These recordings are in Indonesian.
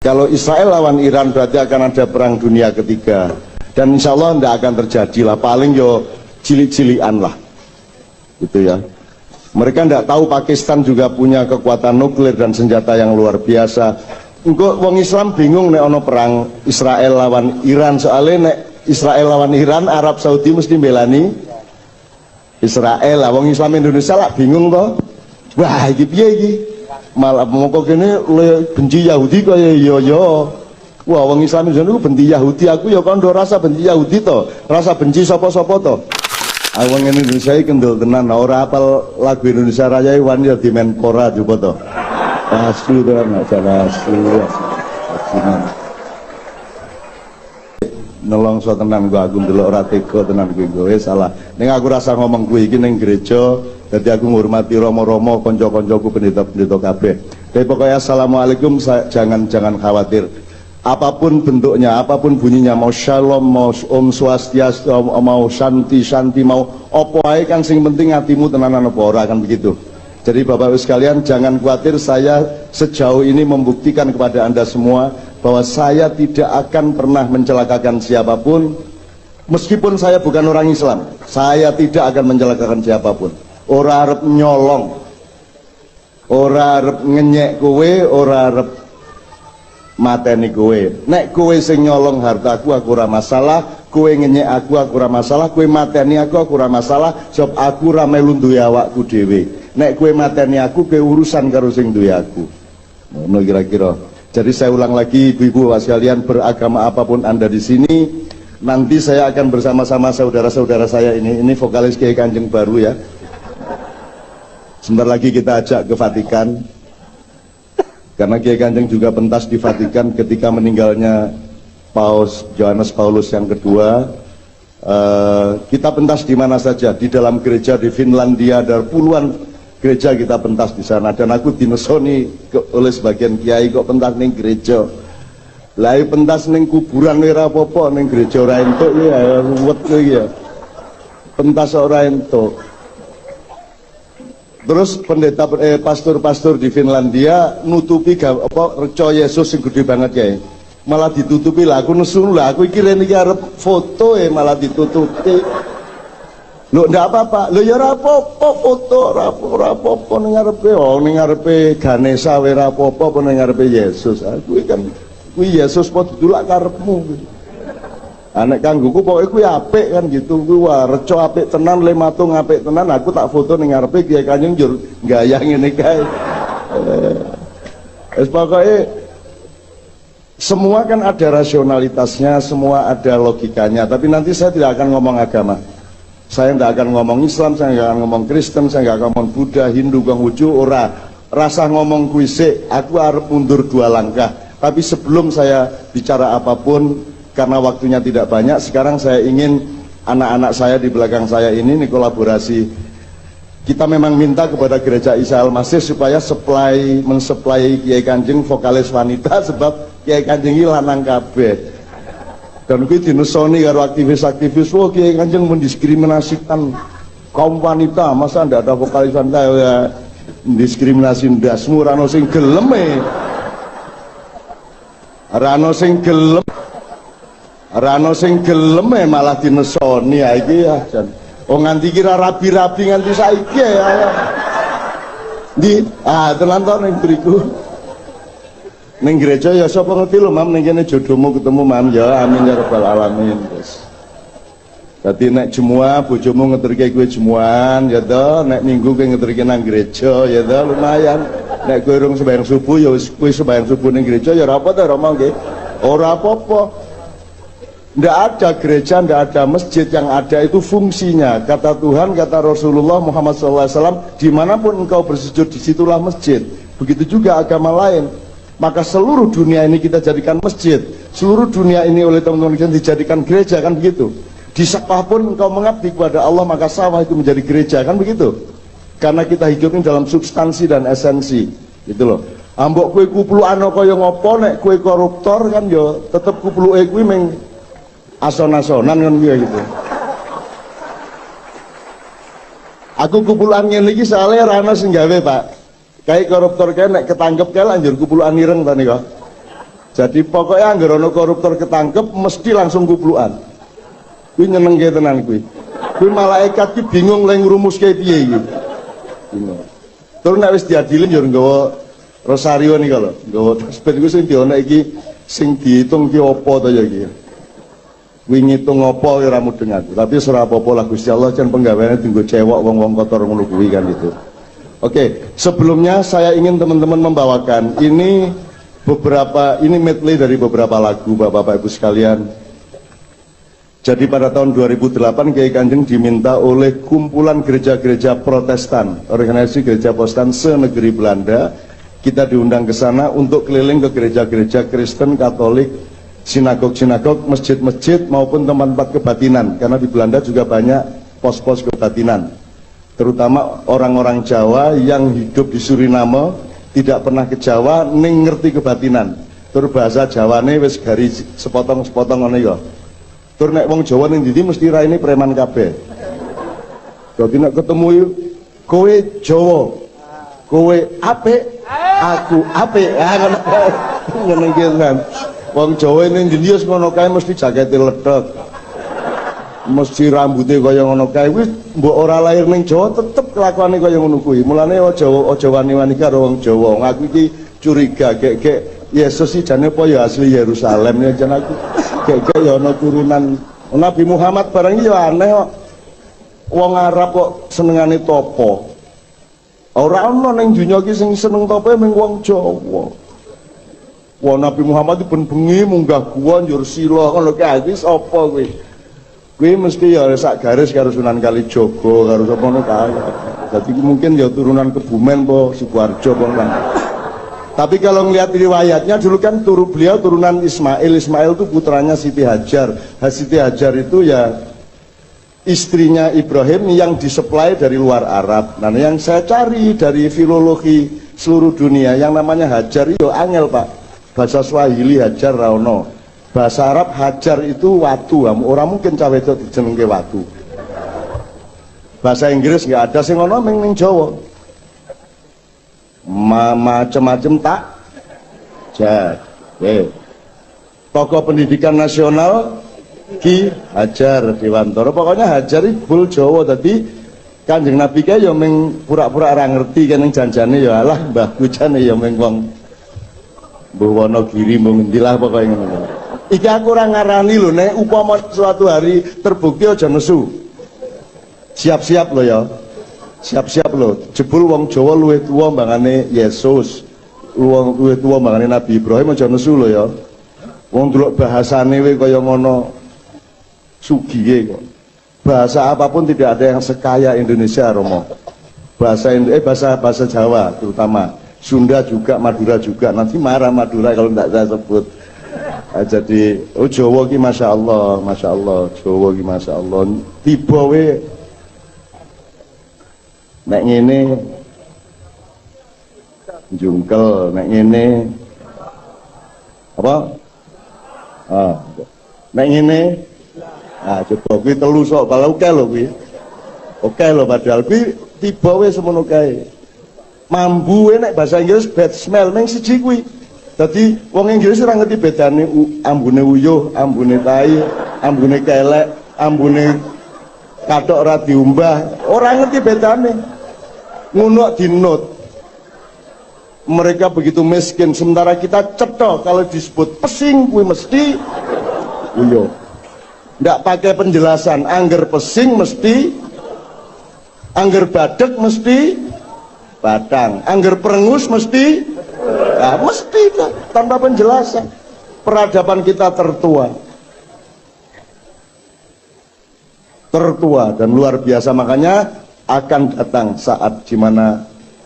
Kalau Israel lawan Iran berarti akan ada perang dunia ketiga, dan insya Allah tidak akan terjadi lah, paling yo cilik-cilian lah gitu ya. Mereka tidak tahu Pakistan juga punya kekuatan nuklir dan senjata yang luar biasa. Engko wong Islam bingung nek ono perang Israel lawan Iran, soalnya nek Israel lawan Iran, Arab Saudi mesti belani Israel lah. Wong Islam Indonesia lah bingung toh. Wah iki piye iki? Malah mongko kene benci Yahudi kaya yo. Wah wong Islam Indonesia benci Yahudi, aku ya kondo rasa benci Yahudi to. Rasa benci sapa-sapa to. Wong Indonesia iki kendel tenan, ora apal lagu Indonesia Raya wan ya di Menpora coba to. Asli tenan, asli. Nelongso tenan gua, aku ndelok ora tega tenan kuwi salah. Ning aku rasa ngomong kuwi iki ning gereja, dadi aku ngurmati romo-romo, kanca-kancaku pendeta-pendeta kabeh. Tapi pokoknya assalamualaikum, jangan khawatir. Apapun bentuknya, apapun bunyinya, mau shalom, mau om swastiastu, mau shanti, mau opo ae kan sing penting hatimu tenanan apa ora, kan begitu. Jadi Bapak Ibu sekalian jangan khawatir, saya sejauh ini membuktikan kepada Anda semua bahwa saya tidak akan pernah mencelakakan siapapun. Meskipun saya bukan orang Islam, saya tidak akan mencelakakan siapapun. Ora arep nyolong, ora arep ngenyek kowe, ora arep mateni kowe. Nek kowe sing nyolong hartaku aku ora masalah, kowe ngenyek aku ora masalah, kowe mateni aku ora masalah, sebab aku ora melu duwe awakku dhewe. Nek kowe mateni aku, kowe urusan karo sing duwe aku. Ngono kira-kira. Jadi saya ulang lagi, ibu-ibu Bapak sekalian, beragama apapun Anda di sini, nanti saya akan bersama-sama saudara-saudara saya ini vokalis Kiai Kanjeng baru ya. Sebentar lagi kita ajak ke Vatikan. Karena Kiai Kanjeng juga pentas di Vatikan ketika meninggalnya Paus Yohanes Paulus yang kedua. Kita pentas di mana saja, di dalam gereja di Finlandia ada puluhan gereja kita pentas di sana, dan aku dinesoni oleh sebagian kiai kok pentas ning gereja. Lah pentas ning kuburan ora apa-apa, ning gereja ora entuk ya ruwet ya. Pentas ora entuk. Terus pendeta pastor-pastor di Finlandia nutupi reca Yesus sing gede banget kae. Malah ditutupi lah, aku nesu lah, aku iki rene iki arep foto malah ditutupi. Lho ndak apa-apa, lho ya ora apa-apa foto, ora apa-apa ning ngarepe Ganesha ora apa-apa ning ngarepe Yesus. Kuwi kan kuwi Yesus padha dulak karepmu. Anek kanggoku pokoke kuwi apik kan gitu. Kuwi wah reca apik tenan, le matung apik tenan, aku tak foto ning ngarepe Kiai Kanjeng njur gaya ngene kae. Wis pokoke semua kan ada rasionalitasnya, semua ada logikanya, tapi nanti saya tidak akan ngomong agama. Saya tidak akan ngomong Islam, saya tidak akan ngomong Kristen, saya tidak akan ngomong Buddha, Hindu, Konghucu, ora. Rasa ngomong kuisik, aku harus mundur 2 langkah. Tapi sebelum saya bicara apapun, karena waktunya tidak banyak, sekarang saya ingin anak-anak saya di belakang saya ini kolaborasi. Kita memang minta kepada Gereja Isa Al-Masih supaya mensuplai Kiai Kanjeng vokalis wanita, sebab Kiai Kanjeng ini lanang kabeh. Dan kuwi dinesoni karo aktivis-aktivis, wah Kiai Kanjeng mendiskriminasikan kaum wanita, masa ndak ada vokalis wanita ya, diskriminasi ndasmu, ora ono sing gelem malah dinesoni ya iki ya jan. Oh nganti kira rabi-rabi nganti saiki ya. Tenan to ning beriku. Ning gereja ya sapa ngerti lho Mam, ning kene jodohmu ketemu Mam ya, amin ya rabbal alamin. Wis. Dadi nek jemua bojomu ngeterke kowe jemuan ya to, nek minggu kowe ngeterke nang gereja ya to lumayan. Nek kowe urung sembahyang subuh ya wis kowe sembahyang subuh ning gereja ya ora apa to Romo nggih. Ora apa-apa. Ndak ada gereja, ndak ada masjid, yang ada itu fungsinya. Kata Tuhan, kata Rasulullah Muhammad SAW, dimanapun engkau bersujud disitulah masjid. Begitu juga agama lain. Maka seluruh dunia ini kita jadikan masjid, seluruh dunia ini oleh teman-teman kita dijadikan gereja, kan begitu. Di sawah pun engkau mengabdi kepada Allah, maka sawah itu menjadi gereja, kan begitu. Karena kita hidup ini dalam substansi dan esensi, gitu loh. Ambok kue kuplukan kaya ngopo, nek kue koruptor kan yo tetep kupluke kuwi meng ason-asonan kan gitu. Aku kuplukan ngene iki soalnya ra ono sing gawe, Pak. Kayak koruptor kayak nek ketangkep kayak lanjur kupuluan ireng tadi kok. Jadi pokoknya anggar ono koruptor ketangkep mesti langsung kuplukan. Kuwi nyenengke tenan kuwi. Kuwi malaikat ki bingung lek ngrumuske piye iki. Bingung. Terus nek wis diadili yo nggawa rosario nih kalau nggawa tasbih iku sing diono iki sing diitung ki apa to ya iki. Kuwi ngitung apa ora mudeng aku. Tapi ora apa-apa lah Gusti Allah jan penggaweane dienggo cewek wong-wong kotor ngono kuwi kan itu. Oke, sebelumnya saya ingin teman-teman membawakan ini medley dari beberapa lagu Bapak-bapak Ibu sekalian. Jadi pada tahun 2008 Kiai Kanjeng diminta oleh kumpulan gereja-gereja Protestan, organisasi gereja Protestan se-negeri Belanda. Kita diundang ke sana untuk keliling ke gereja-gereja Kristen, Katolik, sinagog-sinagog, masjid-masjid maupun tempat-tempat kebatinan. Karena di Belanda juga banyak pos-pos kebatinan. Terutama orang-orang Jawa yang hidup di Suriname tidak pernah ke Jawa ning ngerti kebatinan. Tur bahasa Jawane wis gari sepotong-sepotong ngono ya. Tur nek wong Jawa ning ndi mesti raine preman kabeh. Dadi nek ketemu kowe Jawa, kowe apik, aku apik. Ngono iki kan. Wong Jawa ning ndi wis ngono kae mesti jakete ledhek. Mesti rambutnya kaya ngono kae wis mbok ora lahir ning Jawa tetep kelakuane kaya ngono kuwi. Mulane aja wani-wani karo wong Jawa. Aku iki curiga gek Yesus iki jane apa ya asli Yerusalem ya jan aku. Gek ya ana turunan Nabi Muhammad barang iki ya aneh kok. Wong Arab kok senengane topo. Ora ana ning donya iki sing seneng topo mung wong Jawa. Wong Nabi Muhammad iki ben bengi munggah gua njur sila ngono kae wis apa kuwi. Kuwi mesti ya sak garis karo Sunan Kalijaga karo sapa ngono kae. Dadi mungkin ya turunan Kebumen po Sidoarjo po kan. Tapi kalau ngelihat riwayatnya dulu kan beliau turunan Ismail. Ismail itu putranya Siti Hajar. Siti Hajar itu ya istrinya Ibrahim yang disuplai dari luar Arab. Nah yang saya cari dari filologi seluruh dunia yang namanya Hajar itu angel Pak. Bahasa Swahili Hajar Rauno. Bahasa Arab Hajar itu watu. Orang mungkin cawe itu dijenengke watu. Bahasa Inggris nggak ada sing ono ning Jawa. Macem-macem tak jadi tokoh pendidikan nasional Ki Hajar Dewantara. Pokoknya Hajar ibul Jawa. Tadi Kanjeng Nabi kae ya meng pura-pura ora ngerti kan ning janjane ya alah mbah bojane ya meng wong mbuh Wonogiri mung ngendilah pokoke ngono. Iki aku ora ngarani lho nek upama suatu hari terbukti aja nesu. Siap-siap lho ya. Siap-siap loh, jebul wong Jawa luwih tuwa mbangane Yesus, wong luwih tuwa mbangane Nabi Ibrahim aja nesu lho ya. Wong delok bahasane we kaya ngono sugihe kok. Bahasa apapun tidak ada yang sekaya Indonesia Romo. Bahasa Jawa terutama, Sunda juga, Madura juga. Nanti marah Madura kalau tidak saya sebut. Jadi Jawa ki Masya Allah, Jawa ki Masya Allah. Tiba we nek ngene jungkel, nek ngene apa? Nek ngene coba kuwi telu sok kalau oke lho kuwi. Oke lho padahal kuwi tiba wis semono kae. Mambu nek bahasa Inggris bad smell ning siji kuwi. Dadi wong Inggris ora ngerti bedane ambune uyuh, ambune tai, ambune kelek, ambune kathok ora diumbah, ora ngerti bedane. Ngono dinut. Mereka begitu miskin sementara kita cetok kalau disebut pesing kuwi mesti uyuh. Ndak pakai penjelasan, angger pesing mesti, angger badek mesti batang, angger perengus mesti, ya mesti tanpa penjelasan. Peradaban kita tertua dan luar biasa. Makanya akan datang saat di mana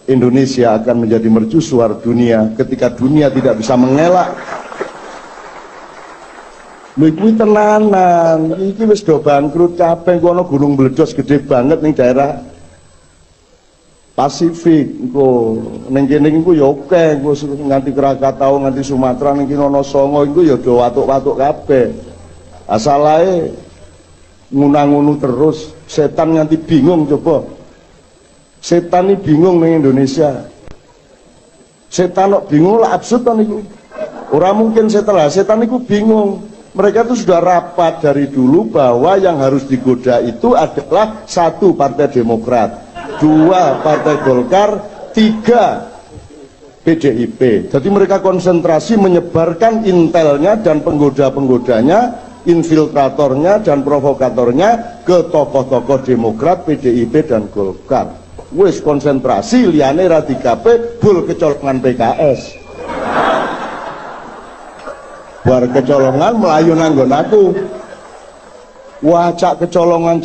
Indonesia akan menjadi mercusuar dunia ketika dunia tidak bisa mengelak. Kuwi tenanan, iki wis do bangkrut kabeh. Kono gunung meledos gede banget ning daerah Pasifik. Engko ning kene iku ya akeh, nganti Krakatau, nganti Sumatera, ning kene Songo iku ya do watuk-watuk kabeh. Asalae ngunang-ngunu terus, setan nganti bingung. Coba setan ini bingung ning Indonesia. Setan kok bingung lah absurd kan niku. Orang mungkin setelah setan itu bingung. Mereka itu sudah rapat dari dulu bahwa yang harus digoda itu adalah 1 Partai Demokrat, 2 Partai Golkar, 3 PDIP. Jadi mereka konsentrasi menyebarkan intelnya dan penggoda-penggodanya, infiltratornya dan provokatornya ke tokoh-tokoh Demokrat, PDIP dan Golkar. Wis konsentrasi liyane ra dikape bul kecolongan PKS. Bar kecolongan melayu nanggon aku. Wah cak kecolongan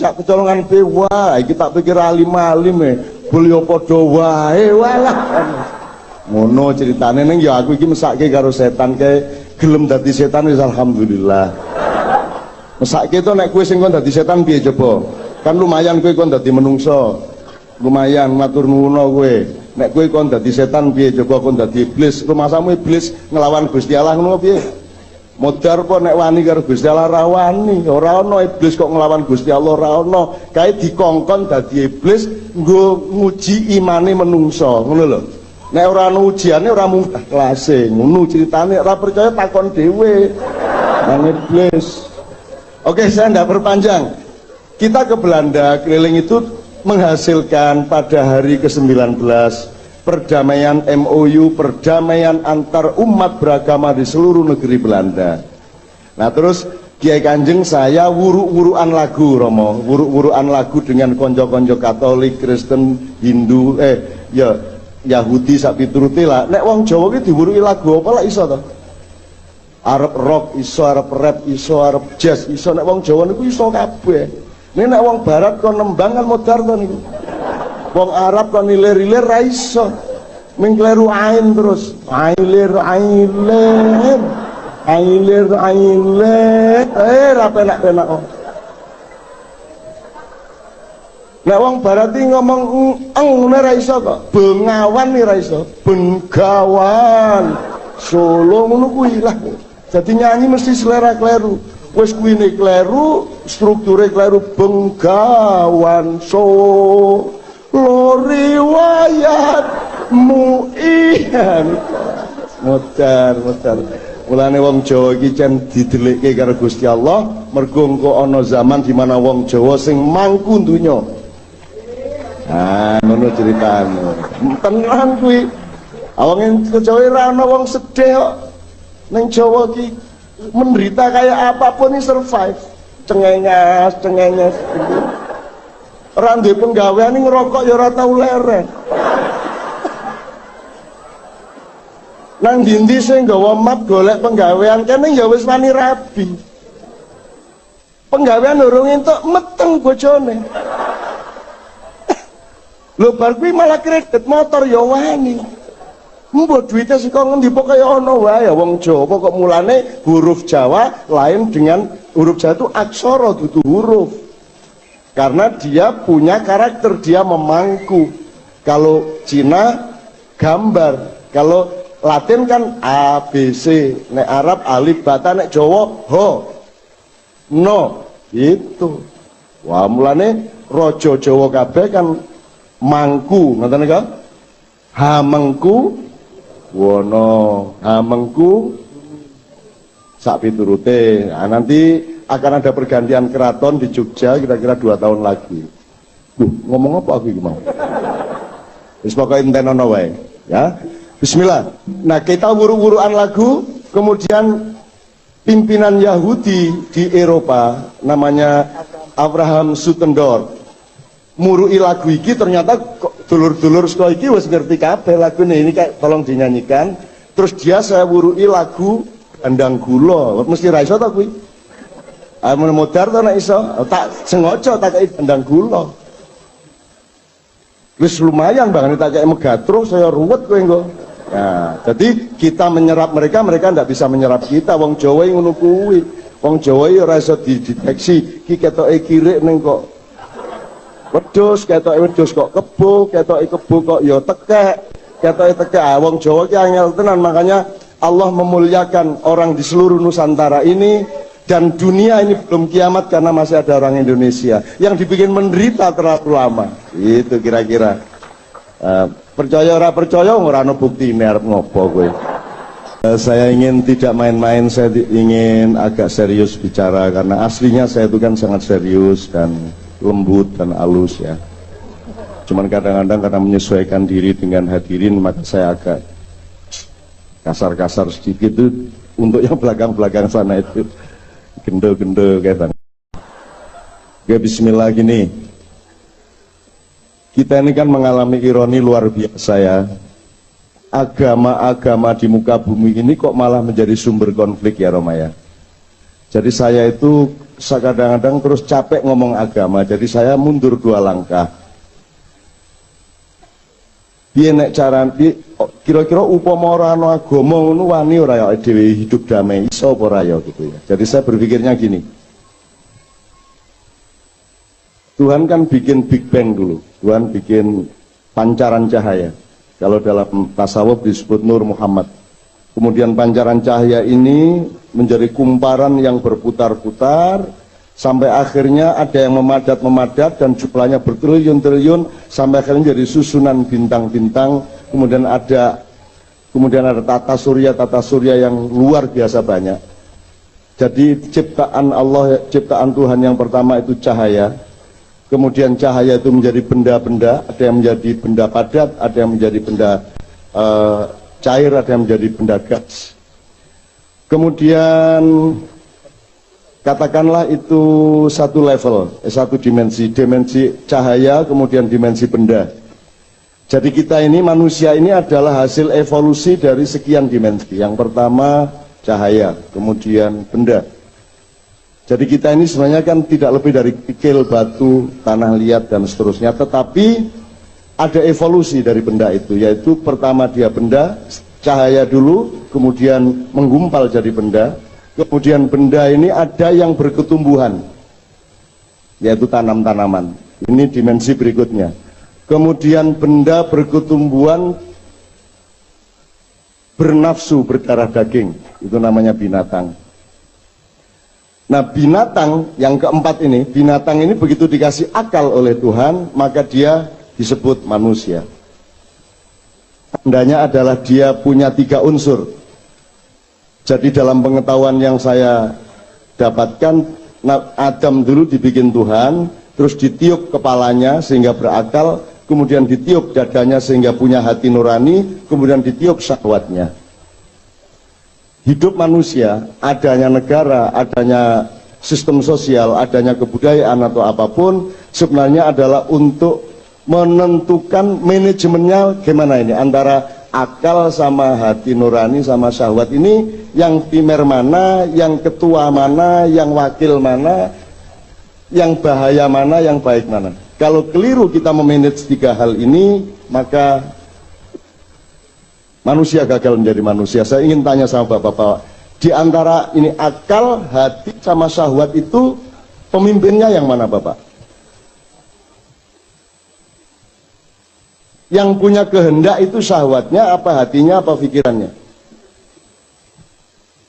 be wah iki tak pikir alim-alim bul yo padha wae walah. Ngono ceritane ning ya aku iki mesake karo setan ke gelem dadi setan wis alhamdulillah. Mesake to nek kowe sing kon dadi setan piye coba? Kan lumayan kowe kon dadi menungso. Lumayan matur nuwun kowe. Nek kowe kon dadi setan piye coba kon dadi iblis. Rumasamu iblis ngelawan Gusti Allah ngono piye? Modar kok nek wani karo Gusti Allah ra wani, ora ana iblis kok nglawan Gusti Allah ora ana. Kae dikongkon dadi iblis nggo nguji imane menungso, ngono lho. Nek ora ana ujiane ora munggah kelase, ngono ceritane. Ora percaya takon dhewe. Nang iblis. Oke, saya ndak perpanjang. Kita ke Belanda, keliling itu menghasilkan pada hari ke-19 perdamaian MOU, perdamaian antar umat beragama di seluruh negeri Belanda. Nah terus Kiai Kanjeng saya wuruk-wurukan lagu Romo, wuruk-wurukan lagu dengan konco-konco Katolik, Kristen, Hindu, ya Yahudi sak pituruté lah. Nek wong Jawa ki diwuruki lagu apa lah iso to? Arab rock iso, Arab rap iso, Arab jazz iso. Nek wong Jawa niku iso kabeh. Nek wong Barat kon nembang kan modar to niku. Wong Arab kan ilir-ilir ra iso. Ming kleru ain terus. Ailir. Ra penak-penak kok. Nek wong Barat iki ngomong ngene ra iso kok. Bengawan iki ra iso. Bengawan. Solo ngono kuwi lah. Jadi nyanyi mesti selera kleru. Wis kuwine kleru, strukture kleru Bengawan so lo riwayatmu ihan modar mulane wong Jawa iki jan didelikke karo Gusti Allah mergo engko ana zaman di mana wong Jawa sing mangku donya. Ngono ceritane tenan kuwi awang Jawa ora ana wong sedih kok ning Jawa iki menderita kayak apapun ini survive cengenges orang di penggawean ini ngerokok ya ora tau leren. Nang dindi sing nggawa map golek penggawean kene ya wis wani rabi. Penggawean urung entuk meteng bojone. Lho bar kuwi malah kredit motor ya wani. Mbok duite saka ngendi pokoke ana wae wong Jawa kok mulane huruf Jawa lain dengan huruf Jawa itu aksara dudu huruf. Karena dia punya karakter, dia memangku. Kalau Cina gambar, kalau Latin kan A, B, C, nek Arab alif, bata, nek Jawa ho, no, gitu. Wah mulane rojo Jawa kabeh kan mangku, ngoten nggih? Hamengku, wono, hamengku sak piturute. Nah, nanti akan ada pergantian keraton di Jogja kira-kira 2 tahun lagi. Ngomong apa aku mau? Wis pokoke entenono wae, ya. Bismillah. Nah, kita wuru-wuruan lagu, kemudian pimpinan Yahudi di Eropa namanya Abraham Sutendorf murui lagu iki ternyata dulur-dulur saka iki wis ngerti kabeh lagune ini kayak tolong dinyanyikan. Terus dia saya wurui lagu Andang Gula, mesti ra iso ta kuwi. Amun modar to nek iso, tak sengaja tak kei Andang Gula. Wis lumayan banget tak kei megatro saya ruwet kowe engko. Nah, jadi kita menyerap mereka, mereka ndak bisa menyerap kita. Wong Jawa ngono kuwi. Wong Jawa ya ora iso dideteksi. Iki ketoke kirik ning kok wedhus, ketoke wedhus kok kebo, ketoke kebo kok ya tekek, ketoke tekek. Wong Jawa ki angel tenan, makanya Allah memuliakan orang di seluruh Nusantara ini dan dunia ini belum kiamat karena masih ada orang Indonesia yang dibikin menderita terlalu lama. Itu kira-kira. Percaya ora percaya ora ana buktine arep ngopo kowe. Saya ingin tidak main-main, saya ingin agak serius bicara karena aslinya saya itu kan sangat serius dan lembut dan halus ya. Cuman kadang-kadang karena menyesuaikan diri dengan hadirin maka saya agak kasar-kasar sedikit itu untuk yang belakang-belakang sana itu gendo-gendo kayak bang. Oke, bismillah gini. Kita ini kan mengalami ironi luar biasa ya. Agama-agama di muka bumi ini kok malah menjadi sumber konflik ya Roma ya. Jadi saya itu kadang-kadang terus capek ngomong agama, jadi saya mundur 2 langkah. Piye nek cara kira-kira upama ora ana agama ngono wani ora ya dhewe hidup damai iso apa ora ya gitu ya. Jadi saya berpikirnya gini. Tuhan kan bikin Big Bang dulu. Tuhan bikin pancaran cahaya. Kalau dalam tasawuf disebut Nur Muhammad. Kemudian pancaran cahaya ini menjadi kumparan yang berputar-putar sampai akhirnya ada yang memadat-memadat dan jumlahnya bertriliun-triliun sampai akhirnya jadi susunan bintang-bintang. Kemudian ada tata surya yang luar biasa banyak. Jadi ciptaan Allah, ciptaan Tuhan yang pertama itu cahaya. Kemudian cahaya itu menjadi benda-benda, ada yang menjadi benda padat, ada yang menjadi benda cair, ada yang menjadi benda gas. Kemudian katakanlah itu satu level, satu dimensi cahaya, kemudian dimensi benda. Jadi kita ini, manusia ini adalah hasil evolusi dari sekian dimensi. Yang pertama cahaya, kemudian benda. Jadi kita ini sebenarnya kan tidak lebih dari kikil, batu, tanah liat, dan seterusnya. Tetapi ada evolusi dari benda itu, yaitu pertama dia benda, cahaya dulu, kemudian menggumpal jadi benda. Kemudian benda ini ada yang berketumbuhan, yaitu tanam-tanaman. Ini dimensi berikutnya. Kemudian benda berketumbuhan, bernafsu, berdarah daging. Itu namanya binatang. Nah binatang yang keempat ini, binatang ini begitu dikasih akal oleh Tuhan, maka dia disebut manusia. Tandanya adalah dia punya 3 unsur. Jadi dalam pengetahuan yang saya dapatkan, Adam dulu dibikin Tuhan, terus ditiup kepalanya sehingga berakal, kemudian ditiup dadanya sehingga punya hati nurani, kemudian ditiup syahwatnya. Hidup manusia, adanya negara, adanya sistem sosial, adanya kebudayaan atau apapun, sebenarnya adalah untuk menentukan manajemennya gimana ini, antara akal sama hati nurani sama syahwat ini, yang primer mana, yang ketua mana, yang wakil mana, yang bahaya mana, yang baik mana. Kalau keliru kita memanage 3 hal ini, maka manusia gagal menjadi manusia. Saya ingin tanya sama bapak-bapak, di antara ini akal, hati, sama syahwat itu pemimpinnya yang mana bapak? Yang punya kehendak itu syahwatnya, apa hatinya, apa pikirannya?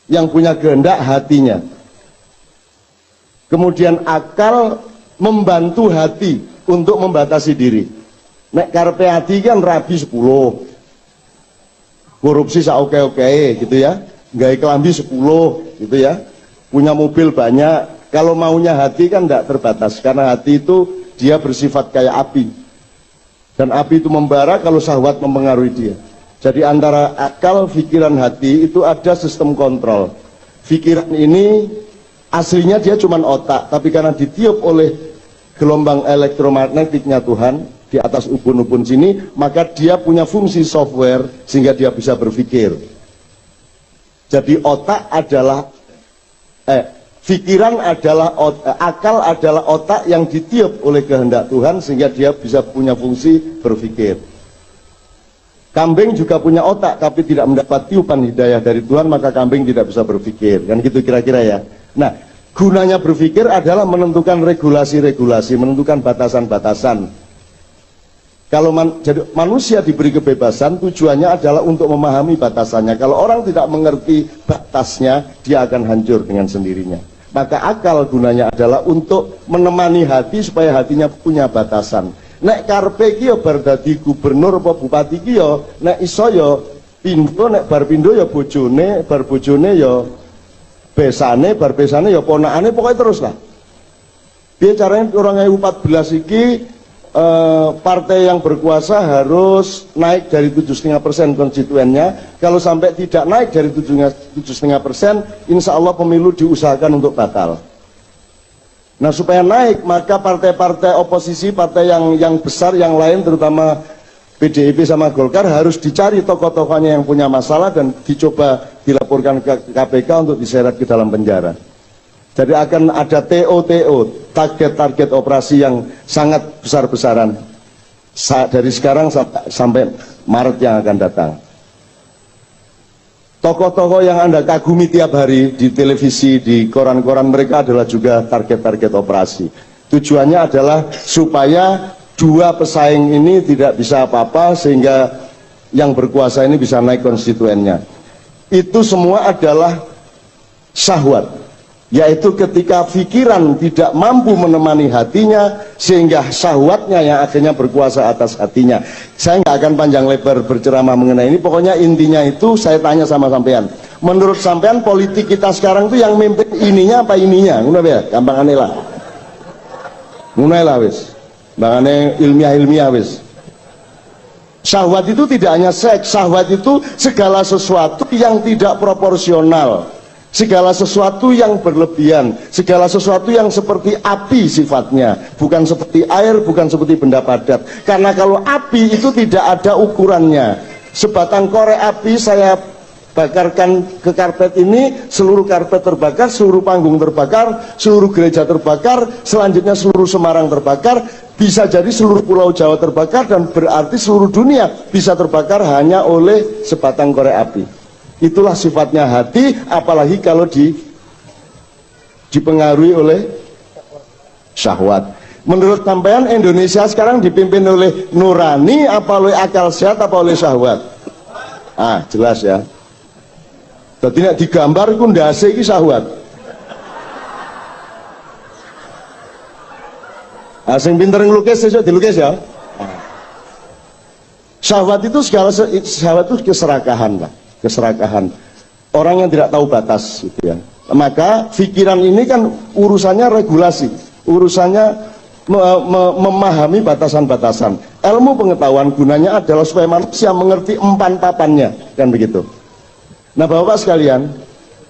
Yang punya kehendak hatinya. Kemudian akal membantu hati untuk membatasi diri. Nek karepe hati kan rabi 10. Korupsi saoke-oke gitu ya, gawe kelambi 10 gitu ya, punya mobil banyak. Kalau maunya hati kan tidak terbatas, karena hati itu dia bersifat kayak api, dan api itu membara kalau syahwat mempengaruhi dia. Jadi antara akal, pikiran, hati itu ada sistem kontrol. Pikiran ini aslinya dia cuma otak, tapi karena ditiup oleh gelombang elektromagnetiknya Tuhan di atas ubun-ubun sini, maka dia punya fungsi software sehingga dia bisa berpikir. Jadi otak adalah pikiran adalah akal adalah otak yang ditiup oleh kehendak Tuhan sehingga dia bisa punya fungsi berpikir. Kambing juga punya otak tapi tidak mendapat tiupan hidayah dari Tuhan, maka kambing tidak bisa berpikir. Kan gitu kira-kira ya. Nah, gunanya berpikir adalah menentukan regulasi-regulasi, menentukan batasan-batasan. Kalau jadi manusia diberi kebebasan, tujuannya adalah untuk memahami batasannya. Kalau orang tidak mengerti batasnya, dia akan hancur dengan sendirinya. Maka akal gunanya adalah untuk menemani hati supaya hatinya punya batasan. Nek karpe kiyo bar dadi gubernur apa bupati kiyo, nek iso yo Pindho nek bar pindho ya bojone, bar bojone ya besane, bar besane ya ponakane, pokoknya terus lah. Piye caranya 2014 iki partai yang berkuasa harus naik dari 7,5% konstituennya. Kalau sampai tidak naik dari 7,5%, insya Allah pemilu diusahakan untuk batal. Nah, supaya naik, maka partai-partai oposisi, partai yang besar yang lain, terutama PDIP sama Golkar, harus dicari tokoh-tokohnya yang punya masalah dan dicoba dilaporkan ke KPK untuk diseret ke dalam penjara. Jadi akan ada TOTO, target-target operasi yang sangat besar-besaran dari sekarang sampai Maret yang akan datang. Tokoh-tokoh yang Anda kagumi tiap hari di televisi, di koran-koran, mereka adalah juga target-target operasi. Tujuannya adalah supaya dua pesaing ini tidak bisa apa-apa sehingga yang berkuasa ini bisa naik konstituennya. Itu semua adalah syahwat, yaitu ketika pikiran tidak mampu menemani hatinya sehingga syahwatnya yang akhirnya berkuasa atas hatinya. Saya nggak akan panjang lebar berceramah mengenai ini, pokoknya intinya itu saya tanya sama sampean, menurut sampean politik kita sekarang itu yang mimpin ininya apa ininya? Ngono ya, gampangane lah. Ngono lah wis. Bangane ilmiah wis. Syahwat itu tidak hanya seks, syahwat itu segala sesuatu yang tidak proporsional, segala sesuatu yang berlebihan, segala sesuatu yang seperti api sifatnya, bukan seperti air, bukan seperti benda padat. Karena kalau api itu tidak ada ukurannya. Sebatang korek api saya bakarkan ke karpet ini, seluruh karpet terbakar, seluruh panggung terbakar, seluruh gereja terbakar, selanjutnya seluruh Semarang terbakar, bisa jadi seluruh pulau Jawa terbakar, dan berarti seluruh dunia bisa terbakar hanya oleh sebatang korek api. Itulah sifatnya hati, apalagi kalau dipengaruhi oleh syahwat. Menurut sampean Indonesia sekarang dipimpin oleh nurani apa oleh akal sehat apa oleh syahwat? Ah, jelas ya. Jadi nek digambar iku ndase iki syahwat. Ah, sing pinter ngelukis sesuk dilukis ya. Syahwat itu syahwat itu keserakahan, Pak. Keserakahan. Orang yang tidak tahu batas gitu ya. Maka pikiran ini kan urusannya regulasi, urusannya memahami batasan-batasan. Ilmu pengetahuan gunanya adalah supaya manusia mengerti empan papannya, kan begitu. Nah, Bapak sekalian,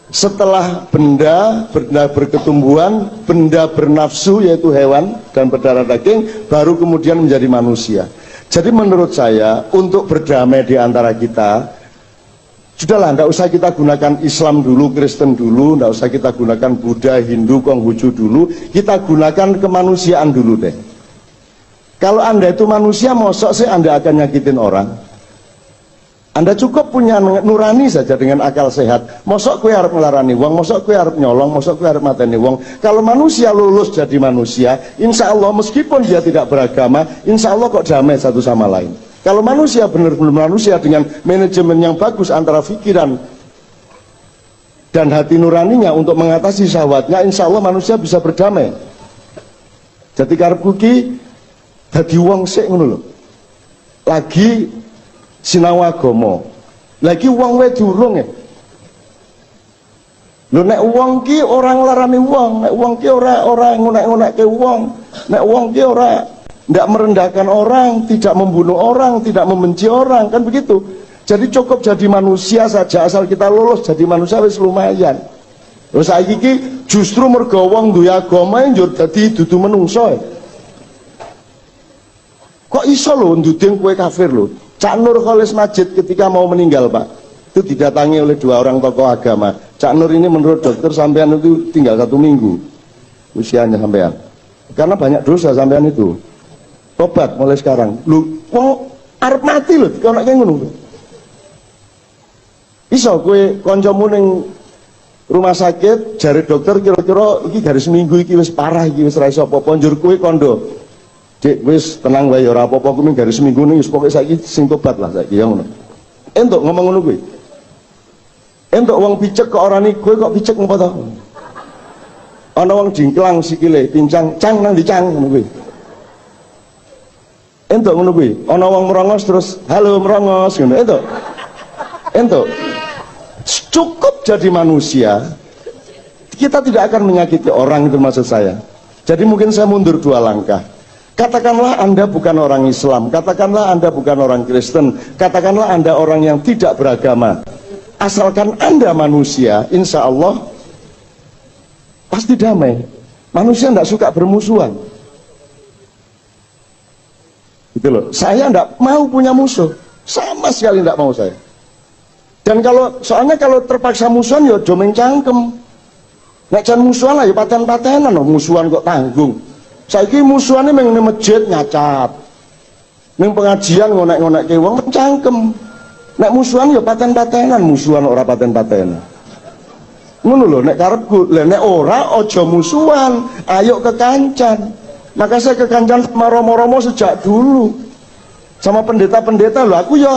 setelah benda berketumbuhan, benda bernafsu yaitu hewan dan berdarah daging, baru kemudian menjadi manusia. Jadi menurut saya, untuk berdamai di antara kita, sudahlah, nggak usah kita gunakan Islam dulu, Kristen dulu, nggak usah kita gunakan Buddha, Hindu, Konghucu dulu, kita gunakan kemanusiaan dulu deh. Kalau Anda itu manusia, mosok sih Anda akan nyakitin orang? Anda cukup punya nurani saja dengan akal sehat. Mosok kue harap ngelarani wong, mosok kue harap nyolong, mosok kue harap mateni wong. Kalau manusia lulus jadi manusia, insya Allah meskipun dia tidak beragama, insya Allah kok damai satu sama lain. Kalau manusia benar-benar manusia dengan manajemen yang bagus antara pikiran dan hati nuraninya untuk mengatasi syahwatnya, insya Allah manusia bisa berdamai. Jadi karep kuki dadi wong sik ngono lho. Lagi sinau agama. Lagi wong wae durung ya. Lho nek wong ki ora nglarani wong, nek wong ki ora ngonek-ngonekke wong, nek wong ki ora tidak merendahkan orang, tidak membunuh orang, tidak membenci orang, kan begitu. Jadi cukup jadi manusia saja, asal kita lulus jadi manusia wis lumayan. Terus saiki iki justru mergo wong duwe agama njur dadi dudu menungso. Kok iso lho nduding kowe kafir lho. Cak Nur Kholis Majid ketika mau meninggal, Pak, itu didatangi oleh dua orang tokoh agama. Cak Nur ini menurut dokter sampean itu tinggal 1 minggu usianya sampean, karena banyak dosa sampean itu. Tobat mulai sekarang. Lu wong arep mati lho dikono kaya ngono. Iso kowe kancamu ning rumah sakit jare dokter kira-kira iki garis minggu iki wis parah, iki wis ra iso apa-apa, njur kowe kondo. Dik wis tenang wae ora apa-apa, kuwi garis minggu ning wis pokoke saiki sing tobat lah saiki ya ngono. Entuk ngomong ngono kuwi. Entuk wong picek kok ora ni, kowe kok picek ngopo to? Ana wong jingklang sikile, pincang, cang nang dicang ngono kuwi. Entuk ngono kuwi. Ana wong merongos terus, "Halo merongos," ngono. Ento cukup jadi manusia, kita tidak akan menyakiti orang, itu maksud saya. Jadi mungkin saya mundur 2 langkah. Katakanlah Anda bukan orang Islam, katakanlah Anda bukan orang Kristen, katakanlah Anda orang yang tidak beragama. Asalkan Anda manusia, insya Allah pasti damai. Manusia tidak suka bermusuhan. Gitu loh. Saya tidak mau punya musuh, sama sekali tidak mau saya. Dan soalnya kalau terpaksa musuhan ya jomeng cangkem. Nek jan musuhan lah ya paten-patenan loh, musuhan kok tanggung. Saiki musuhane meng ning masjid nyacat. Ning pengajian ngonek-ngonekke wong mencangkem. Nek musuhan ya paten-patenan, musuhan ora paten-patenan. Ngono lho nek karepku. Lah nek ora aja musuhan, ayo kekancan. Maka saya kekancan sama Romo-romo sejak dulu. Sama pendeta-pendeta lho, aku ya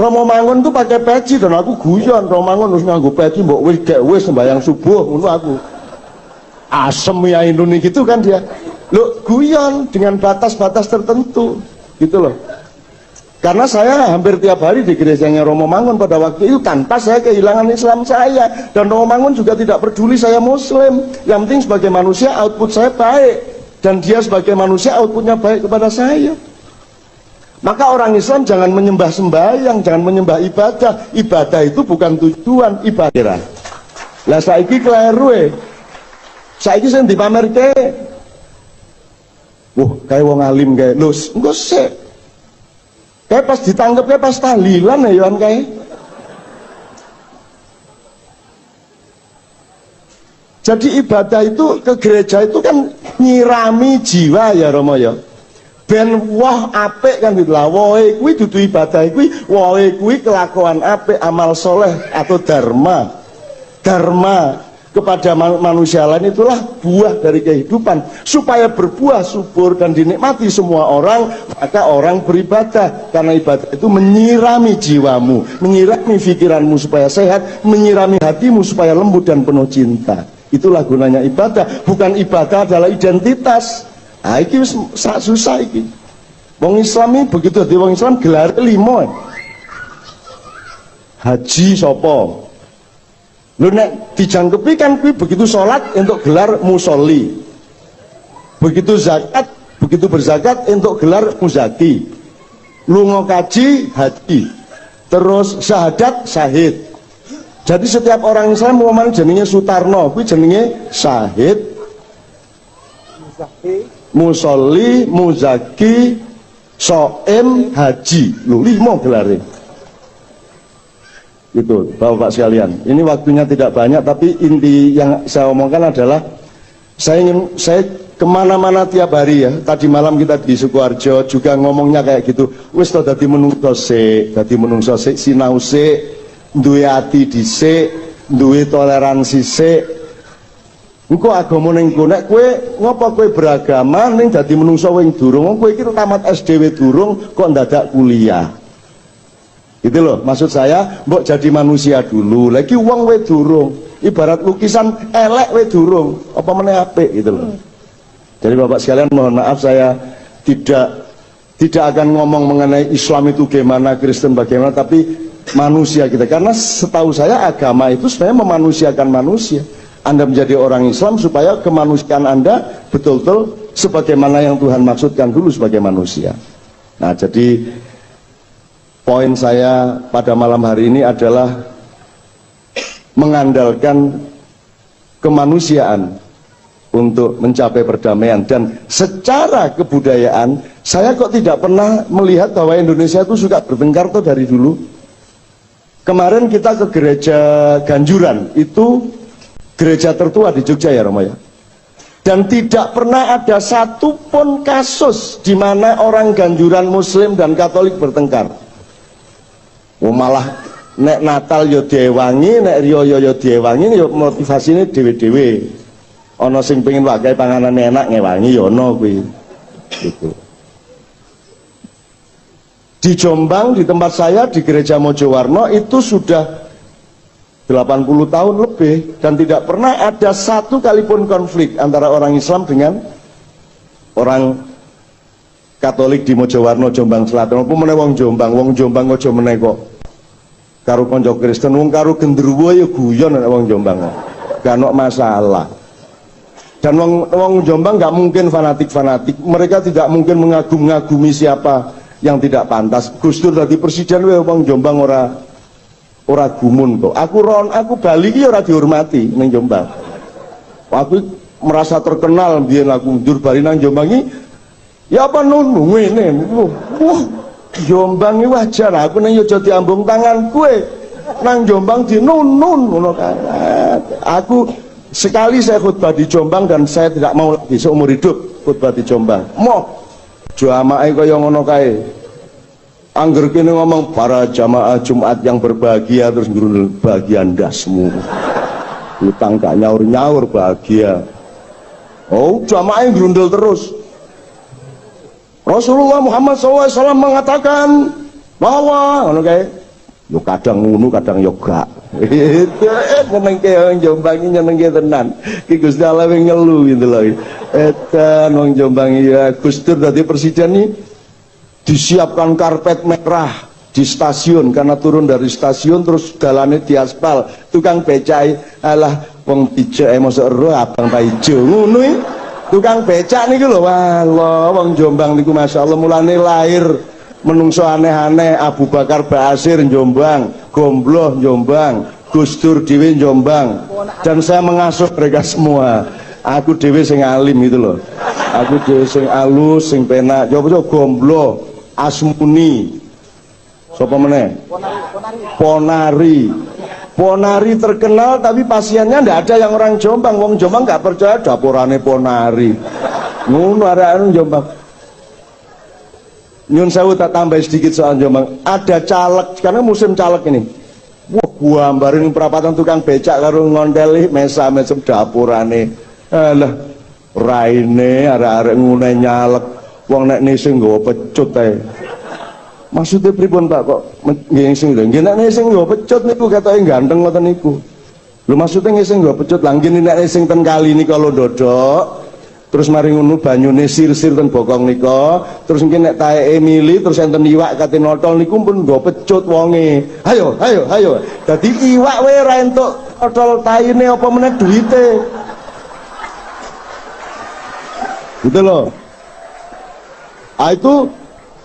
Romo Mangun tuh pakai peci dan aku guyon. Romo Mangun harus nganggo peci mbok wis sembahyang subuh ngono aku. Asem ya Indonesia gitu kan dia. Loh, guyon dengan batas-batas tertentu gitu loh. Karena saya hampir tiap hari di gerejanya Romo Mangun pada waktu itu tanpa saya kehilangan Islam saya. Dan Romo Mangun juga tidak peduli saya Muslim. Yang penting sebagai manusia output saya baik, dan dia sebagai manusia outputnya baik kepada saya. Maka orang Islam jangan menyembah sembahyang, jangan menyembah ibadah. Ibadah itu bukan tujuan, ibadah. Lah saiki kleru saiki sing dipamerke. Wah, kayak wong alim kayak lho, engko sik. Kayak pas ditangkep kayak pas tahlilan ya Yohan kayak. Jadi ibadah itu ke gereja itu kan nyirami jiwa ya Romo ya. Ben wah apik kan gitu lah. Wohe kuwi dudu ibadah kuwi, wohe kuwi kelakuan apik, amal soleh atau dharma. Dharma kepada manusia lain itulah buah dari kehidupan. Supaya berbuah subur dan dinikmati semua orang, maka orang beribadah. Karena ibadah itu menyirami jiwamu, menyirami pikiranmu supaya sehat, menyirami hatimu supaya lembut dan penuh cinta. Itulah gunanya ibadah. Bukan ibadah adalah identitas. Nah, ini susah ini. Wong Islam ini begitu di wong Islam gelar 5. Haji sopo. Lu nek dijangkepi kan kuwi begitu sholat untuk gelar musolli. Begitu zakat, begitu berzakat untuk gelar muzaki. Lunga kaji, haji. Terus syahadat, syahid. Jadi setiap orang Islam mau jenenge Sutarno, kuwi jenenge syahid, musolli, muzaki, soem, haji. Lu 5 gelare. Gitu, Bapak sekalian. Ini waktunya tidak banyak, tapi inti yang saya omongkan adalah saya kemana-mana tiap hari ya. Tadi malam kita di Sukoharjo juga ngomongnya kayak gitu. Wis to dadi menungso sik, sinau sik, duwe ati dhisik, duwe toleransi sik. Engko agama ning kowe nek kowe ngopo kowe beragama ning dadi menungso wing durung, kowe iki tamat SD we durung kok ndadak kuliah. Gitu loh, maksud saya mbok jadi manusia dulu, lagi uang we durung, ibarat lukisan elek we durung, apa meneh apik gitu loh. Jadi Bapak sekalian mohon maaf saya tidak akan ngomong mengenai Islam itu gimana, Kristen bagaimana, tapi manusia kita, karena setahu saya agama itu sebenarnya memanusiakan manusia. Anda menjadi orang Islam supaya kemanusiaan Anda betul-betul sebagaimana yang Tuhan maksudkan dulu sebagai manusia. Nah, jadi poin saya pada malam hari ini adalah mengandalkan kemanusiaan untuk mencapai perdamaian. Dan secara kebudayaan saya kok tidak pernah melihat bahwa Indonesia itu suka bertengkar tuh dari dulu. Kemarin kita ke gereja Ganjuran, itu gereja tertua di Jogja ya Romo ya, dan tidak pernah ada satupun kasus di mana orang Ganjuran Muslim dan Katolik bertengkar. Malah nek Natal yo diewangi, nek riyo yo diewangi, yo motivasine dhewe-dhewe. Ana sing pengen wae panganan enak ngewangi yo ana kuwi. Gitu. Di Jombang, di tempat saya di Gereja Mojowarno itu sudah 80 tahun lebih dan tidak pernah ada satu kalipun konflik antara orang Islam dengan orang Katolik di Mojowarno, Jombang Selatan. Apa meneh wong Jombang aja meneh kok karo kanca Kristen, wong karo genderuwo ya guyon nek wong Jombang. Gak ono masalah. Dan wong Jombang nggak mungkin fanatik-fanatik. Mereka tidak mungkin mengagum-ngagumi siapa yang tidak pantas. Gus Dur dadi presiden wae wong Jombang ora gumun kok. Aku Bali iki ora dihormati ning Jombang. Aku merasa terkenal biyen aku ndur bali nang Jombang iki ya apa nunu ngene. Wah, Jombang iki wajar. Aku ning Yojo diambung tangan kowe. Nang Jombang di nun ngono kan. Aku sekali saya khutbah di Jombang dan saya tidak mau lagi seumur hidup khutbah di Jombang. Moh jamaah kaya ngono kae. Angger kene ngomong para jamaah Jumat yang berbahagia terus ngrundel bagian dasmu. Utang gak nyaur-nyaur bahagia. Oh, jamaah ngrundel terus. Rasulullah Muhammad SAW mengatakan bahwa ngono kae. Yo kadang ngono, kadang yo gak. Nyenengke wong Jombang iki nyenengke tenan. Ki Gusti Allah wing ngelu gitu lho. Edan wong Jombang ya Gus Dur dadi presiden iki disiapkan karpet merah di stasiun karena turun dari stasiun terus dalane diaspal. Tukang becak alah wong pijak mosok ero abang ta ijo ngono iki. Tukang becak niku lho wallah wong Jombang niku masyaallah mulane lahir menungso aneh-aneh. Abu Bakar Basir Jombang, Gombloh Jombang, Gus Dur dhewe Jombang, dan saya mengasuh mereka semua. Aku dhewe sing alim gitu loh, aku dhewe sing alus sing penak. Coba Gombloh, Asmuni, sapa meneh? Ponari terkenal tapi pasiennya ndak ada yang orang Jombang. Wong Jombang nggak percaya dapurane Ponari ngono arek Jombang. Nyun sewu tak tambah sedikit soal Jombang. Ada caleg, karena musim caleg ini. Wah, gambarin perapatan tukang becak karo ngonteli mesa mesem dapurane. Alah, raine arek-arek ngune nyalek. Wong nek nising nggawa pecut ae. Maksudnya pripun Pak kok ngising lho? Nggih nek nising nggawa pecut niku ketoke ganteng ngoten niku. Lho maksudnya ngising nggawa pecut, lah nggih nek nising ten kali nika lho ndodok. Terus mari ngono banyune sir-sir ten bokong nika, terus mungkin nek taeke mili terus enten iwak kate notol niku pun nggo pecut wonge. Hayo. Dadi iwak wae ora entuk notol taine apa meneh duwite. Gitu loh. Itu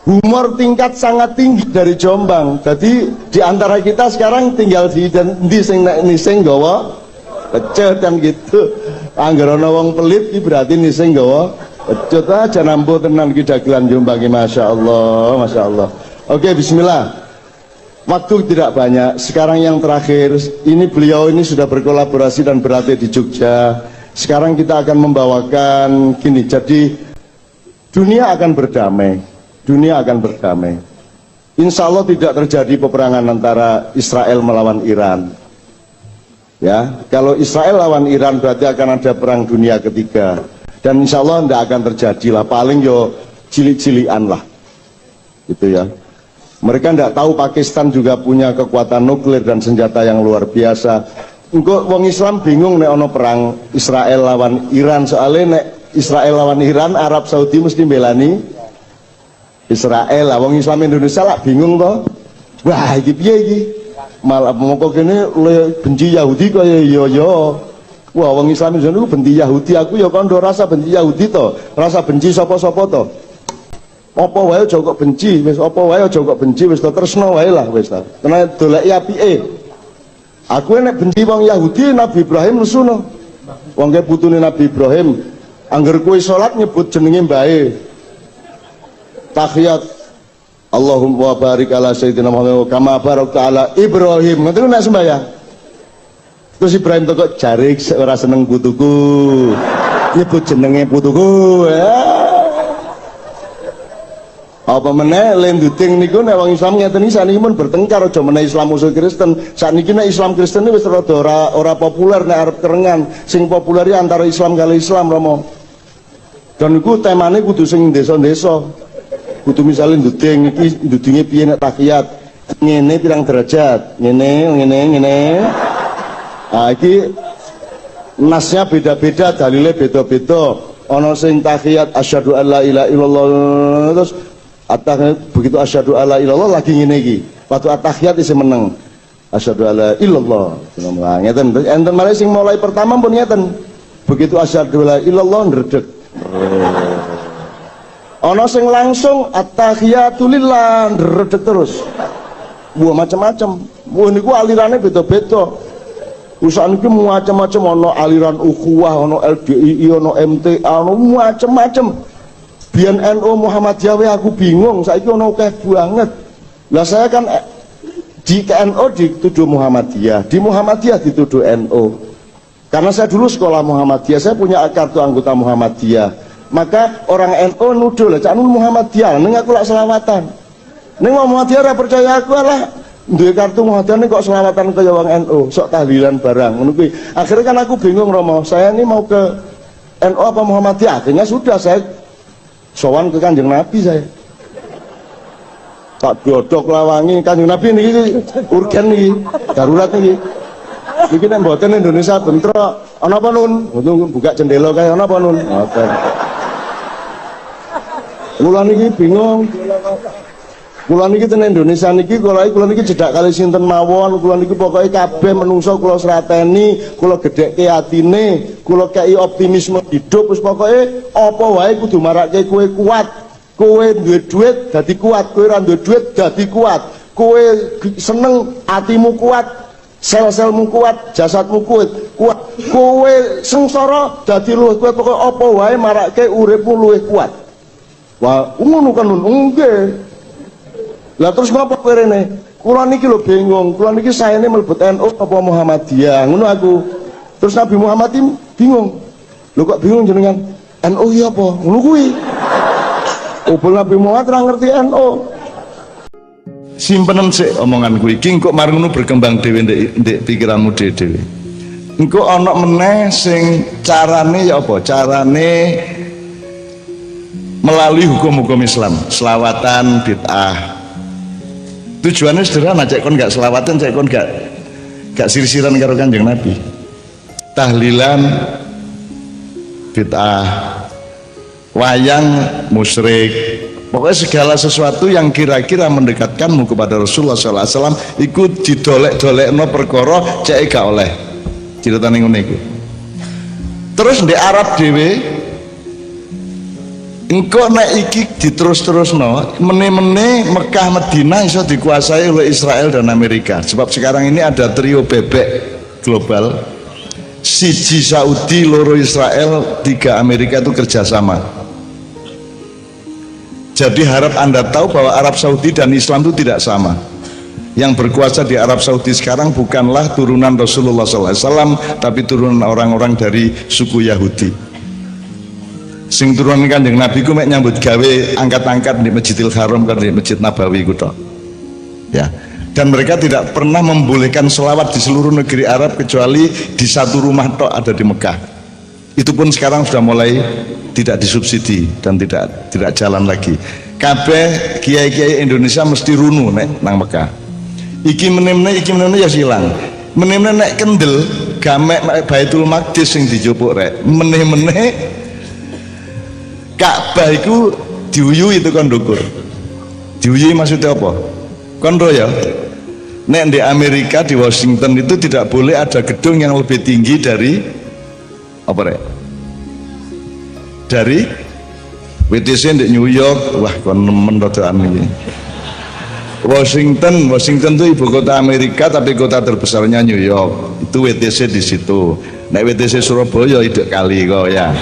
humor tingkat sangat tinggi dari Jombang. Jadi di antara kita sekarang tinggal di sing nek nising nggawa pecut kan gitu. Angger ana wong pelit iki berarti nising nggawa pecut aja nampu tenan ki dagelan Jombang ki masyaallah. Oke, bismillah. Waktu tidak banyak. Sekarang yang terakhir, ini beliau ini sudah berkolaborasi dan berlatih di Jogja. Sekarang kita akan membawakan gini. Jadi dunia akan berdamai. Insya Allah tidak terjadi peperangan antara Israel melawan Iran. Ya, kalau Israel lawan Iran berarti akan ada perang dunia ketiga, dan insya Allah tidak akan terjadi lah, paling yo cilik-cilian lah gitu ya. Mereka tidak tahu Pakistan juga punya kekuatan nuklir dan senjata yang luar biasa. Engko wong Islam bingung nek ono perang Israel lawan Iran, soalnya nek Israel lawan Iran Arab Saudi mesti belani Israel lah. Wong Islam Indonesia lah bingung toh. Wah iki piye iki? Malah mongko kene benci Yahudi kaya yo. Wah wong Islam Indonesia benci Yahudi, aku ya kondo rasa benci Yahudi to. Rasa benci sapa-sapa to. Apa wae aja kok benci, wis apa wae aja kok benci, wis tresno wae lah wis ta. Tenan doleki apike. Aku nek benci wong Yahudi Nabi Ibrahim nesuno. Wong ke putune Nabi Ibrahim, angger kowe salat nyebut jenenge mbae. Tahiyat Allahumma barik ala sayyidina Muhammad kama barakta ala Ibrahim. Ngoten nek sembahyang. Terus Ibrahim kok jarik ora seneng putuku. Nyebut jenenge putuku. Apa meneh lenduting niku nek wong Islam ngeten iki sakniki mun bertengkar aja meneh Islam musuh Kristen. Sakniki nek Islam Kristen wis rada ora populer nek arep kerengan. Sing populer antara Islam kali Islam Romo. Dan niku temane kudu sing desa-desa. Kudu misalnya nduding iki ndudinge piye nek tahiyat ngene pirang derajat ngene iki nasnya beda-beda, dalile beda-beda. Ana sing tahiyat asyhadu alla ilaha illallah, terus begitu asyhadu alla ilallah lagi ngene iki waktu at-tahiyat isih meneng asyhadu alla illallah. Ngeten. Enten malah sing mulai pertama pun ngeten. Begitu asyhadu alla illallah ndredeg. Ana sing langsung at-tahiyatu lillah ndredeg terus. Wah macam-macam. Wah niku alirane beda-beda. Usaha niki macam-macam, ana aliran ukhuwah, ana LDII, ana MTA, ana macam-macam. Biyen NU Muhammadiyah aku bingung, saiki ana akeh banget. Lah saya kan di NU dituduh Muhammadiyah, di Muhammadiyah dituduh NU. Karena saya dulu sekolah Muhammadiyah, saya punya kartu anggota Muhammadiyah. Maka orang NU nuduh lah, cak Muhammadiyah, ning aku lak selawatan. Ning Muhammadiyah ora percaya aku lah. Duwe kartu Muhammadiyah ning kok selawatan kaya wong NU, sok tahlilan barang ngono kuwi. Akhirnya kan aku bingung Romo, saya ini mau ke NU apa Muhammadiyah? Akhirnya sudah saya sowan ke Kanjeng Nabi saya. Tak dodok lawangi Kanjeng Nabi niki urgen niki, darurat niki. Niki nek mboten Indonesia bentrok, ana apa Nun? Buka jendela kae ana apa Nun? Ngoten. Kula niki bingung. Kula niki ten Indonesia niki kula niki jedak kali sinten mawon, kula niki pokoke kabeh menungso kula srateni, kula gedhekke atine, kula kei optimisme hidup, wis pokoke apa wae kudu marake kowe kuat. Kowe duwe duit dadi kuat, kowe ora duwe duit dadi kuat. Kowe seneng atimu kuat, sel-selmu kuat, jasadmu kuat. Kowe sengsara dadi luwih kuat, pokoke apa wae marake uripmu luwih kuat. Wah, ngono kan nggih. Lah terus ngapa kowe rene? Kula niki lho bingung, kula niki saene mlebet NU apa Muhammadiyah, ngono aku. Terus Nabi Muhammad bingung. Lho kok bingung jenengan? NU ya apa? Ngono kuwi. Obol Nabi Muhammad ora ngerti NU. Simpenem sik omongan kuwi iki kok mari ngono berkembang dhewe ndek pikiranmu dhewe. Engko ana meneh sing carane ya apa? Carane melalui hukum-hukum Islam, selawatan bid'ah. Tujuannya sederhana, cek kon gak selawatan, cek kon gak sirisiran karo Kanjeng Nabi. Tahlilan bid'ah, wayang musyrik. Pokoknya segala sesuatu yang kira-kira mendekatkanmu kepada Rasulullah SAW ikut didolek-dolekno perkara cek gak oleh. Ceritane ngene iku. Terus di Arab dhewe engkau nek iki diterus-terusno meneh-meneh Mekah Madinah iso dikuasai oleh Israel dan Amerika. Sebab sekarang ini ada trio bebek global, siji Saudi, loro Israel, 3 Amerika itu kerjasama. Jadi harap Anda tahu bahwa Arab Saudi dan Islam itu tidak sama. Yang berkuasa di Arab Saudi sekarang bukanlah turunan Rasulullah SAW, tapi turunan orang-orang dari suku Yahudi. Sing turunan Kanjeng Nabi ku mek nyambut gawe angkat-angkat di Masjidil Haram kan di Masjid Nabawi ku tok. Ya. Dan mereka tidak pernah membolehkan selawat di seluruh negeri Arab kecuali di satu rumah tok ada di Mekah. Itu pun sekarang sudah mulai tidak disubsidi dan tidak jalan lagi. Kabeh kiai-kiai Indonesia mesti runu nek nang Mekah. Iki meneh ya silang. Meneh nek kendel gamek Baitul Maqdis sing dijupuk rek. Meneh Ka'bah itu diuyui itu kon ndukur. Diuyui maksudnya apa? Kondo ya. Nek di Amerika di Washington itu tidak boleh ada gedung yang lebih tinggi dari apa rek? Dari WTC di New York. Wah kon nemen rodokan iki. Washington itu ibu kota Amerika tapi kota terbesarnya New York. Itu WTC di situ. Nek WTC Surabaya hidup kali kok ya.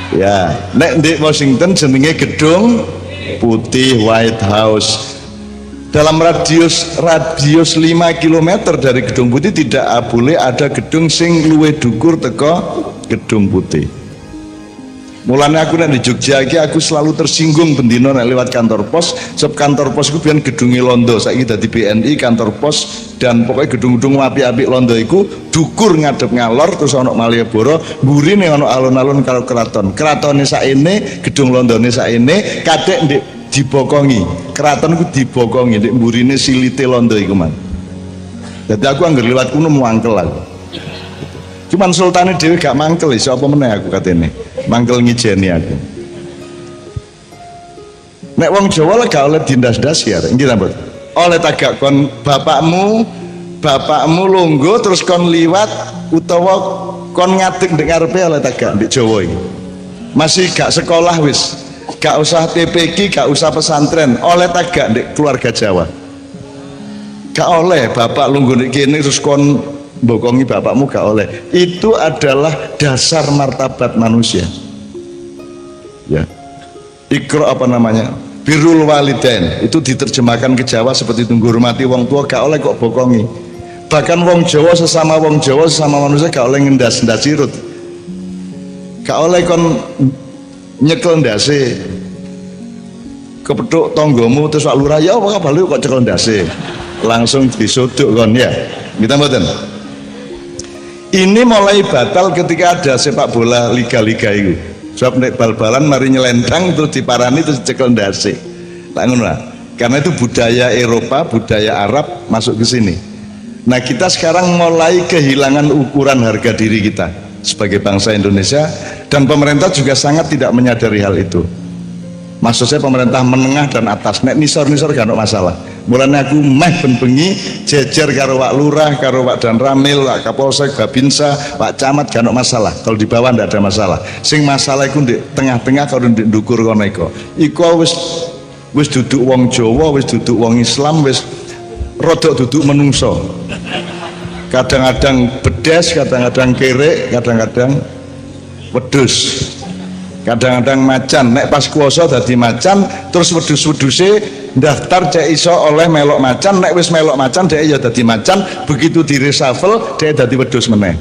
Ya, nek di Washington jenenge gedung putih White House. Dalam radius 5 km dari gedung putih tidak boleh ada gedung sing luwih dhuwur teko gedung putih. Mulane aku nek di Jogja iki aku selalu tersinggung bendino nek lewat kantor pos, sebab kantor pos iku biyen gedunge londo, saiki dadi BNI kantor pos dan pokoknya gedung-gedung apik-apik londo iku dukur ngadep ngalor terus ana Malioboro, mburine ana alun-alun karo keraton. Keratone saene, gedung londone saene, kadek ndek dibokongi. Keraton iku dibokongi ndek mburine silite londo iku, Man. Dadi aku anggere liwat kuno muangkel aku. Cuman sultane dhewe gak mangkel, iso apa meneh aku katene. Mangkel ngijeni aku. Nek wong Jawa lah gak oleh dindas-das ya, nggih ta, Mbok? Oleh tagak kon bapakmu bapakmu lungguh terus kon liwat utawa kon ngadeg ndek ngarepe oleh ta gak ndek Jawa iki. Masih gak sekolah wis, gak usah TPQ, gak usah pesantren, oleh ta gak ndek keluarga Jawa. Gak oleh bapak lungguh ndek kene terus kon bokongi bapakmu, gak oleh. Itu adalah dasar martabat manusia. Ya. Ikra apa namanya? Birrul walidain. Itu diterjemahkan ke Jawa seperti itu, ngurmati wong tua gak oleh kok bokongi. Bahkan wong Jawa sesama manusia gak oleh ngendas-ndas sirut. Gak oleh kon nyekel ndase. Kepethuk tanggamu terus Pak Lurah, ya apa kabar lu kok cekel ndase. Langsung disodok kon ya. Kita mboten. Ini mulai batal ketika ada sepak bola liga-liga itu. Sebab nek bal-balan mari nyelentang terus diparani terus cekel ndase. Lah ngono lah. Karena itu budaya Eropa, budaya Arab masuk ke sini. Nah, kita sekarang mulai kehilangan ukuran harga diri kita sebagai bangsa Indonesia, dan pemerintah juga sangat tidak menyadari hal itu. Maksud saya pemerintah menengah dan atas. Nek nisor-nisor gak ada masalah. Mulanya aku meh bengi jejer karo Pak Lurah, karo Pak Danramil, Pak Kapolsek, Babinsa, Pak Camat gak ada masalah. Kalau di bawah ndak ada masalah. Sing masalah iku di tengah-tengah kalau di ndukur kono iku. Iku wis duduk wong Jawa, wis duduk wong Islam, wis rodok duduk menungso. Kadang-kadang bedes, kadang-kadang kerek, kadang-kadang wedhus. Kadang-kadang macan, nek pas kuasa dadi macan, terus wedhus-wedhuse daftar cek iso oleh melok macan, nek wis melok macan dhek ya dadi macan, begitu di reshuffle dhek dadi wedhus meneh.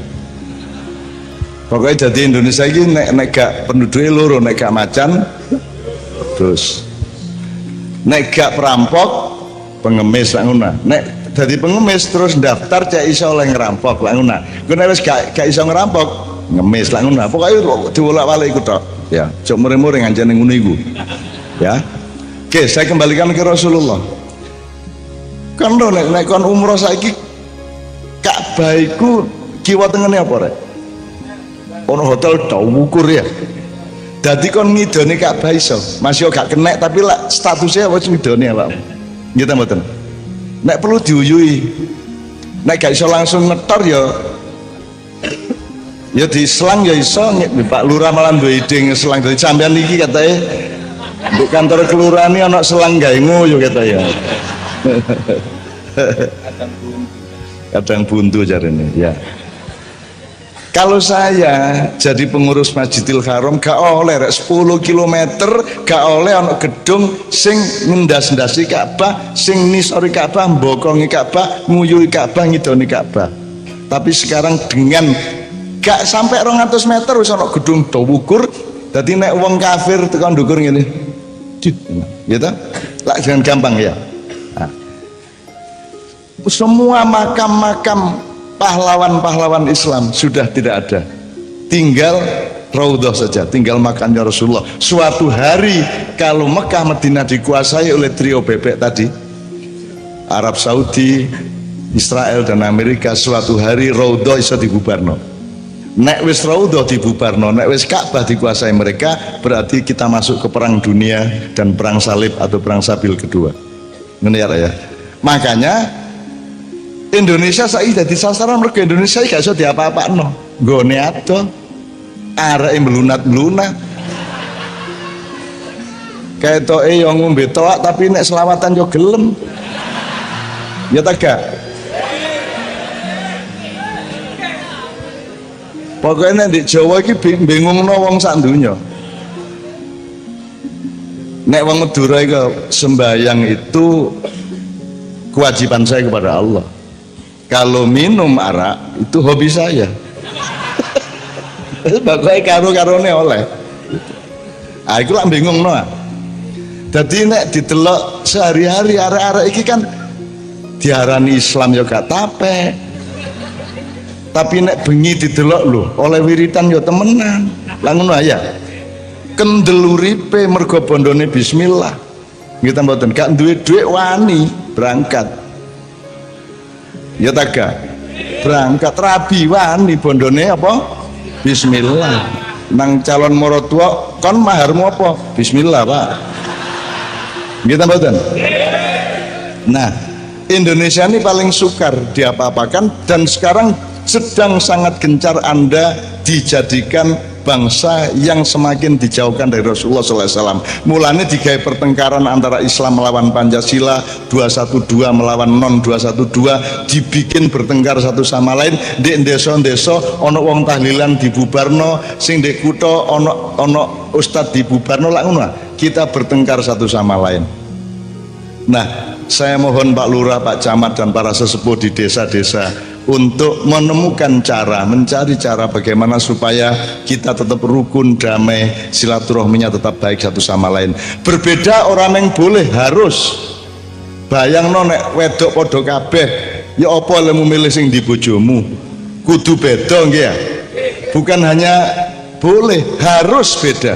Pokoknya jadi Indonesia ini nek gak penduduknya loro, nek gak macan wedhus. Nek gak perampok pengemis lah ngono. Nek dadi pengemis terus daftar cek iso oleh ngerampok lah ngono. Nek wis gak iso ngerampok, ngemis lah ngono. Pokoke diwolak-walik iku tok. Ya, cok mure-mure ngancane ngono iku. Ya. Oke, saya kembalikan ke Rasulullah. Kan nek kon umroh saiki Ka'bah iku kiwa tengene apa rek? Ono hotel tau ukur ya. Dadi kon ngidoni Ka'bah iso. Masih gak kenek tapi lah statusnya apa ngidoni awak. Nggih ta mboten? Nek perlu diuyui. Nek gak iso langsung ngetor ya diselang ya iso. Pak Lurah malah duwe ide ngeselang dari sampean iki katanya di kantor kelurahan ini ana selang gawe ngoyo kata ya. Kadang buntu jarene ya. Kalau saya jadi pengurus Masjidil Haram gak oleh 10 km gak oleh ana gedung sing ngendas-ndasi Ka'bah, sing nisori Ka'bah, mbokongi Ka'bah, nguyuhi Ka'bah, ngidoni Ka'bah. Tapi sekarang dengan gak sampai 200 meter wis ana gedung Tawukur. Dadi nek wong kafir tekan ndukur ngene. Gitu? Lah jangan gampang ya. Nah. Semua makam-makam pahlawan-pahlawan Islam sudah tidak ada. Tinggal Raudhah saja, tinggal makamnya Rasulullah. Suatu hari kalau Mekah Madinah dikuasai oleh trio bebek tadi, Arab Saudi, Israel dan Amerika, suatu hari Raudhah iso dibubarno. Nek wis Raudhah dibubarno, nek wis Ka'bah dikuasai mereka, berarti kita masuk ke perang dunia dan perang salib atau perang sabil kedua. Ngene ya. Makanya Indonesia saiki dadi sasaran mergo Indonesia iki gak iso diapa-apakno. Nggone ado areke melunat-melunat. Ketoke yo ngombe toak tapi nek selawatan yo gelem. Ya ta gak? Pokoknya di Jawa ini bingungno wong sak donya. Nek wong Madura itu sembahyang itu kewajiban saya kepada Allah. Kalau minum arak itu hobi saya. Pokoknya karo-karone oleh. Ah iku lak bingungno. Dadi nek didelok sehari-hari arek-arek iki kan diarani Islam ya gak tapek. Tapi nek bengi didelok lho oleh wiritan ya temenan. Lah ngono ya. Kendel uripe mergo bondone bismillah. Kita mboten gak duwe dhuwit wani berangkat. Ya ta gak? Berangkat rabi wani bondone apa? Bismillah. Nang calon maratua kon maharmu apa? Bismillah, Pak. Kita mboten. Nah, Indonesia ini paling sukar diapa-apakan, dan sekarang sedang sangat gencar Anda dijadikan bangsa yang semakin dijauhkan dari Rasulullah SAW. Mulanya digawe pertengkaran antara Islam melawan Pancasila, 212 melawan non 212, dibikin bertengkar satu sama lain. Di desa-desa ono wong tahlilan dibubarno, sing di kutha ono ustad dibubarno, lah ngono. Kita bertengkar satu sama lain. Nah, saya mohon Pak Lurah, Pak Camat, dan para sesepuh di desa-desa untuk menemukan cara, mencari cara bagaimana supaya kita tetap rukun, damai, silaturahminya tetap baik satu sama lain. Berbeda orang yang boleh, harus. Bayang nek wedok podo kabeh, ya apa lemu milih sing di bojomu? Kudu beda nggih ya? Bukan hanya boleh, harus beda.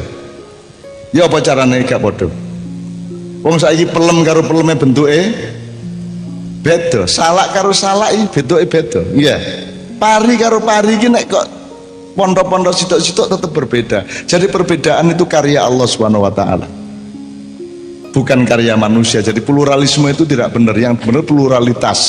Ya apa carane gak podo? Wong saiki pelem karo peleme bentuke beda, salak karo salak iki bentuke beda. Iya. Pari karo pari iki nek kok pondok-pondok sitok-sitok tetap berbeda. Jadi perbedaan itu karya Allah Subhanahu wa taala. Bukan karya manusia. Jadi pluralisme itu tidak benar. Yang benar pluralitas.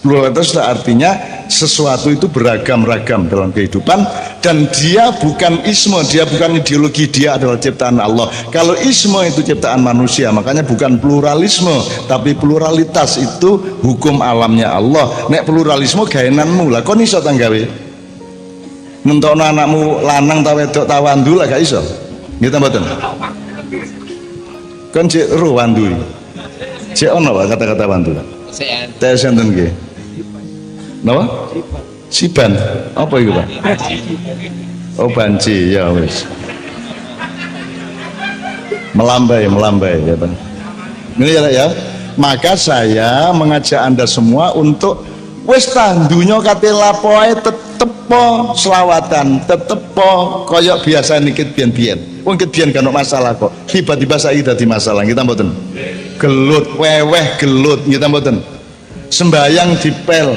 Pluralitas itu artinya sesuatu itu beragam-ragam dalam kehidupan, dan dia bukan isme, dia bukan ideologi, dia adalah ciptaan Allah. Kalau isme itu ciptaan manusia, makanya bukan pluralisme, tapi pluralitas itu hukum alamnya Allah. Nek pluralisme gaenanmu lah, kon iso tanggawe nentokno anakmu lanang ta wedok ta wandu lah gak iso. Nggih ta mboten? Kan cek ro wandu. Cek ono Pak kata-kata wandu. Tes enten nggih. Napa? Siban. Apa itu Pak? Oh banci, ya wis. Melambai ya Pak. Ini ya. Maka saya mengajak Anda semua untuk wis tandunya kate lapoe tetep po selawatan, tetep po koyok biasa nikit biyen-biyen. Wong ket biyen kan masalah kok. Tiba-tiba saiki dadi masalah, kita mboten. Gelut, weweh gelut, kita mboten. Sembayang dipel.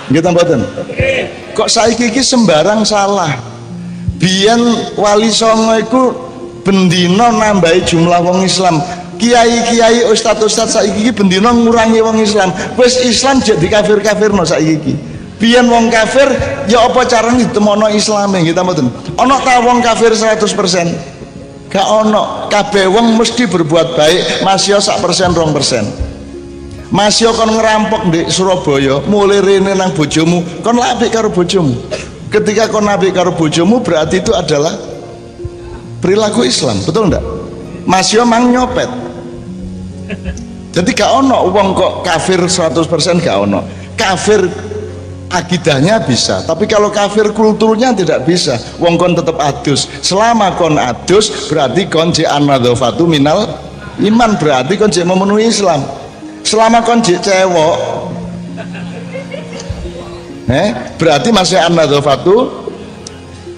Kita mboten. Kok saiki iki sembarang salah. Biyen Wali Songo iku bendina nambahi jumlah wong Islam. Kiai-kiai ustad-ustad saiki iki bendina ngurangi wong Islam. Wis Islam jadi kafir-kafirno saiki iki. Biyen wong kafir ya apa carane ditemono Islame kita mboten. Ana ta wong kafir 100%? Gak ono. Kabeh wong mesti berbuat baik, masya 1% 2%. Masya kon ngerampok di Surabaya, mulai rene nang bojomu, kon apik karo bojomu. Ketika kon apik karo bojomu berarti itu adalah perilaku Islam, betul ndak? Masya mang nyopet. Jadi gak ono wong kok kafir 100% gak ono. Kafir akidahnya bisa, tapi kalau kafir kulturnya tidak bisa. Wong kon tetap adus. Selama kon adus berarti kon jek an-nadzafatu minal iman, berarti kon jek memenuhi Islam. Selama kon jek cewek berarti masih an-nadzafatu,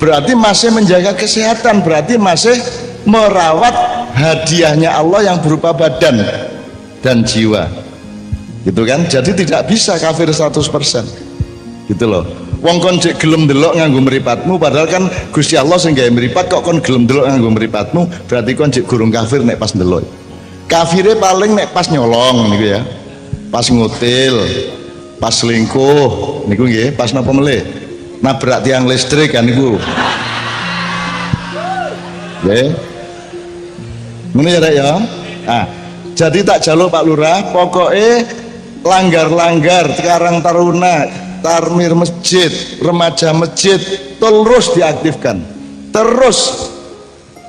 berarti masih menjaga kesehatan, berarti masih merawat hadiahnya Allah yang berupa badan dan jiwa, gitu kan? Jadi tidak bisa kafir 100%. Gitu loh. Wong kon cek gelem delok nganggo mripatmu, padahal kan Gusti Allah sing gawe mripat, kok kon gelem delok nganggo mripatmu, berarti kon cek gurung kafir nek pas delok. Kafire paling nek pas nyolong niku ya. Pas ngutil, pas selingkuh niku nggih, pas napa melih? Nabrak tiang listrik kan niku. Nggih. Ngono ya Rek ya. Ah, jadi tak jaluk Pak Lurah, pokoknya langgar-langgar Karang Taruna, Tarmir masjid, remaja masjid terus diaktifkan. Terus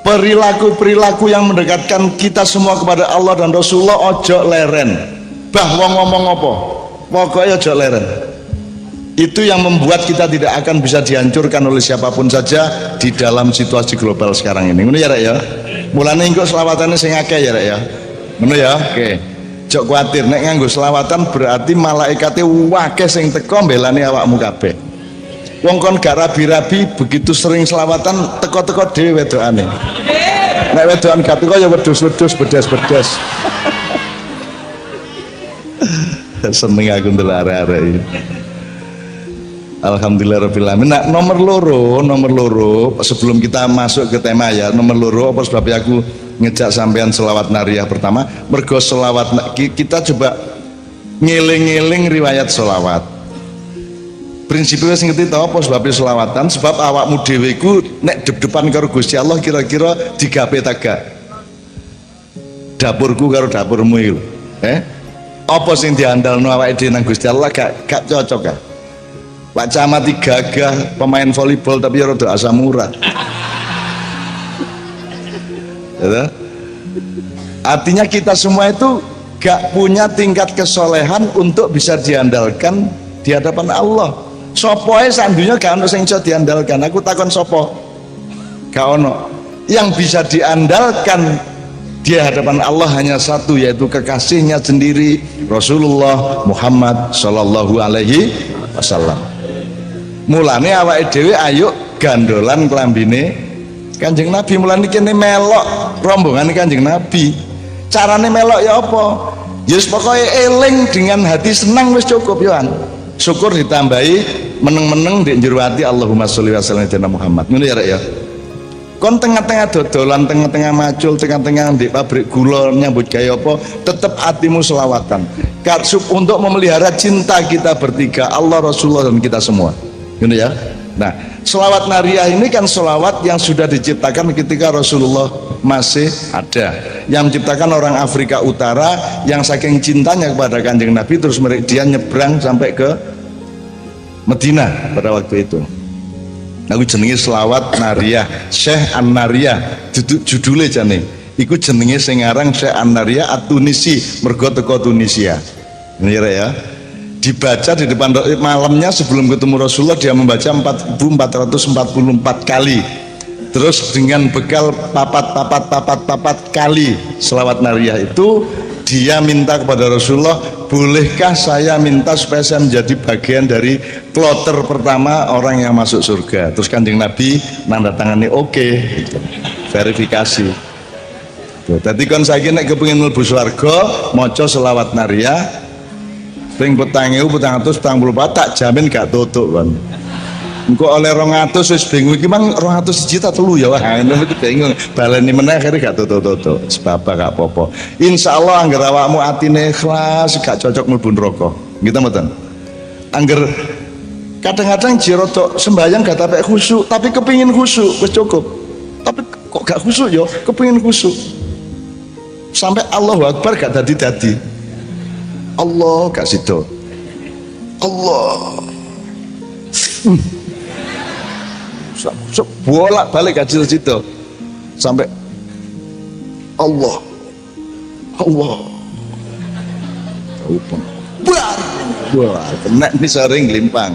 perilaku-perilaku yang mendekatkan kita semua kepada Allah dan Rasulullah ojo leren. Bah wong ngomong apa? Pokoknya ojo leren. Itu yang membuat kita tidak akan bisa dihancurkan oleh siapapun saja di dalam situasi global sekarang ini. Ngono ya Rek ya. Mulane engko selawatane sing akeh ya Rek ya. Ngono ya. Oke. Jok kuatir nek nganggo selawatan berarti malaikate wakeh sing teko mbelani awakmu kabeh. Wong kon gak rabi-rabi begitu sering selawatan teko-teko dhewe wedokane. Nek wedokan gak teko ya wedhus-wedhus bedes-bedes. Seneng aku ndelok arek-arek iki. Alhamdulillahirobbilalamin. Nah, nomor loro sebelum kita masuk ke tema ya, nomor loro apa sebabnya aku ngejak sampean selawat nariyah pertama, mergo selawat kita coba ngeling-ngeling riwayat selawat. Prinsipnya wis ngerti ta apa sebabnya selawatan? Sebab awakmu dhewe iku nek dep-depan karo Gusti Allah kira-kira digawe tagak. Dapurku karo dapurmu iku. Apa sing diandalno awake dhewe nang Gusti Allah gak cocok kan? Pak Camat gagah pemain volleyball tapi rada asam urat. Ya, artinya kita semua itu gak punya tingkat kesolehan untuk bisa diandalkan di hadapan Allah. Sopo ae sandunya gak ono sing iso diandalkan. Aku takon sopo? Gak ono. Yang bisa diandalkan di hadapan Allah hanya satu, yaitu kekasihnya sendiri, Rasulullah Muhammad Sallallahu Alaihi Wasallam. Mulane awake dhewe ayo gandolan klambine Kanjeng Nabi. Mulane kene melok rombongan Kanjeng Nabi. Carane melok ya apa? Ya wis pokoke eling dengan hati senang wis cukup yoan. Syukur ditambahi meneng-meneng di njero ati Allahumma sholli wa sallim ala Muhammad. Ngono ya rek ya. Kon tengah-tengah dodolan, tengah-tengah macul, tengah-tengah di pabrik gula nyambut gawe apa, tetap hatimu selawatan. Untuk memelihara cinta kita bertiga, Allah, Rasulullah dan kita semua. Ngono ya. Nah, selawat nariyah ini kan selawat yang sudah diciptakan ketika Rasulullah masih ada, yang menciptakan orang Afrika Utara yang saking cintanya kepada Kanjeng Nabi terus dia nyebrang sampai ke Medina pada waktu itu. Aku jenenge selawat nariyah Syekh An-Nariyah, judulnya jane iku jenenge sing aran Syekh An-Nariyah At-Tunisi, mergo teko Tunisia. Ini ya, dibaca di depan malamnya sebelum ketemu Rasulullah dia membaca 4444 kali. Terus dengan bekal papat kali selawat nariyah itu dia minta kepada Rasulullah, bolehkah saya minta supaya saya menjadi bagian dari kloter pertama orang yang masuk surga. Terus Kanjeng Nabi nanda tangani oke, verifikasi. Tadi kan saya nek kepengin mlebu swarga maca selawat nariyah ping 4.444 tak jamin gak tutuk kan. Engko oleh 200 wis bingung iki mang 201 ta telu ya wah ngono iki bingung baleni meneh akhire gak tutuk-tutuk sebab gak apa-apa. Insyaallah angger awakmu atine ikhlas gak cocok mlebu neraka. Gitu mboten. Angger kadang-kadang jero tok sembahyang gak tapek khusyuk tapi kepingin khusyuk wis cukup. Tapi kok gak khusyuk ya kepingin khusyuk. Sampai Allahu Akbar gak dadi-dadi. Allah gak sido. Allah. Bolak balik kacil situ sampai Allah wah kena ini sering limpang.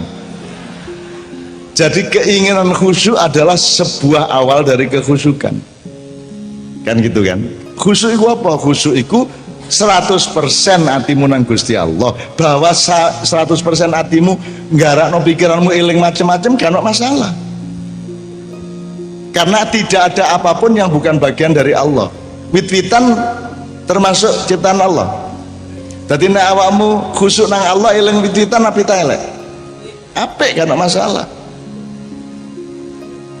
Jadi keinginan khusyuk adalah sebuah awal dari kekhusyukan kan gitu kan. Khusyuk itu apa? Khusyuk itu 100% hatimu nang Gusti Allah, bahwa 100% hatimu nggarakno pikiranmu eling macam-macam gak ono masalah. Karena tidak ada apapun yang bukan bagian dari Allah. Wit-witan termasuk ciptaan Allah. Jadi nek awakmu khusyuk nang Allah eling wit-witan api ta elek? Apik gak ono masalah.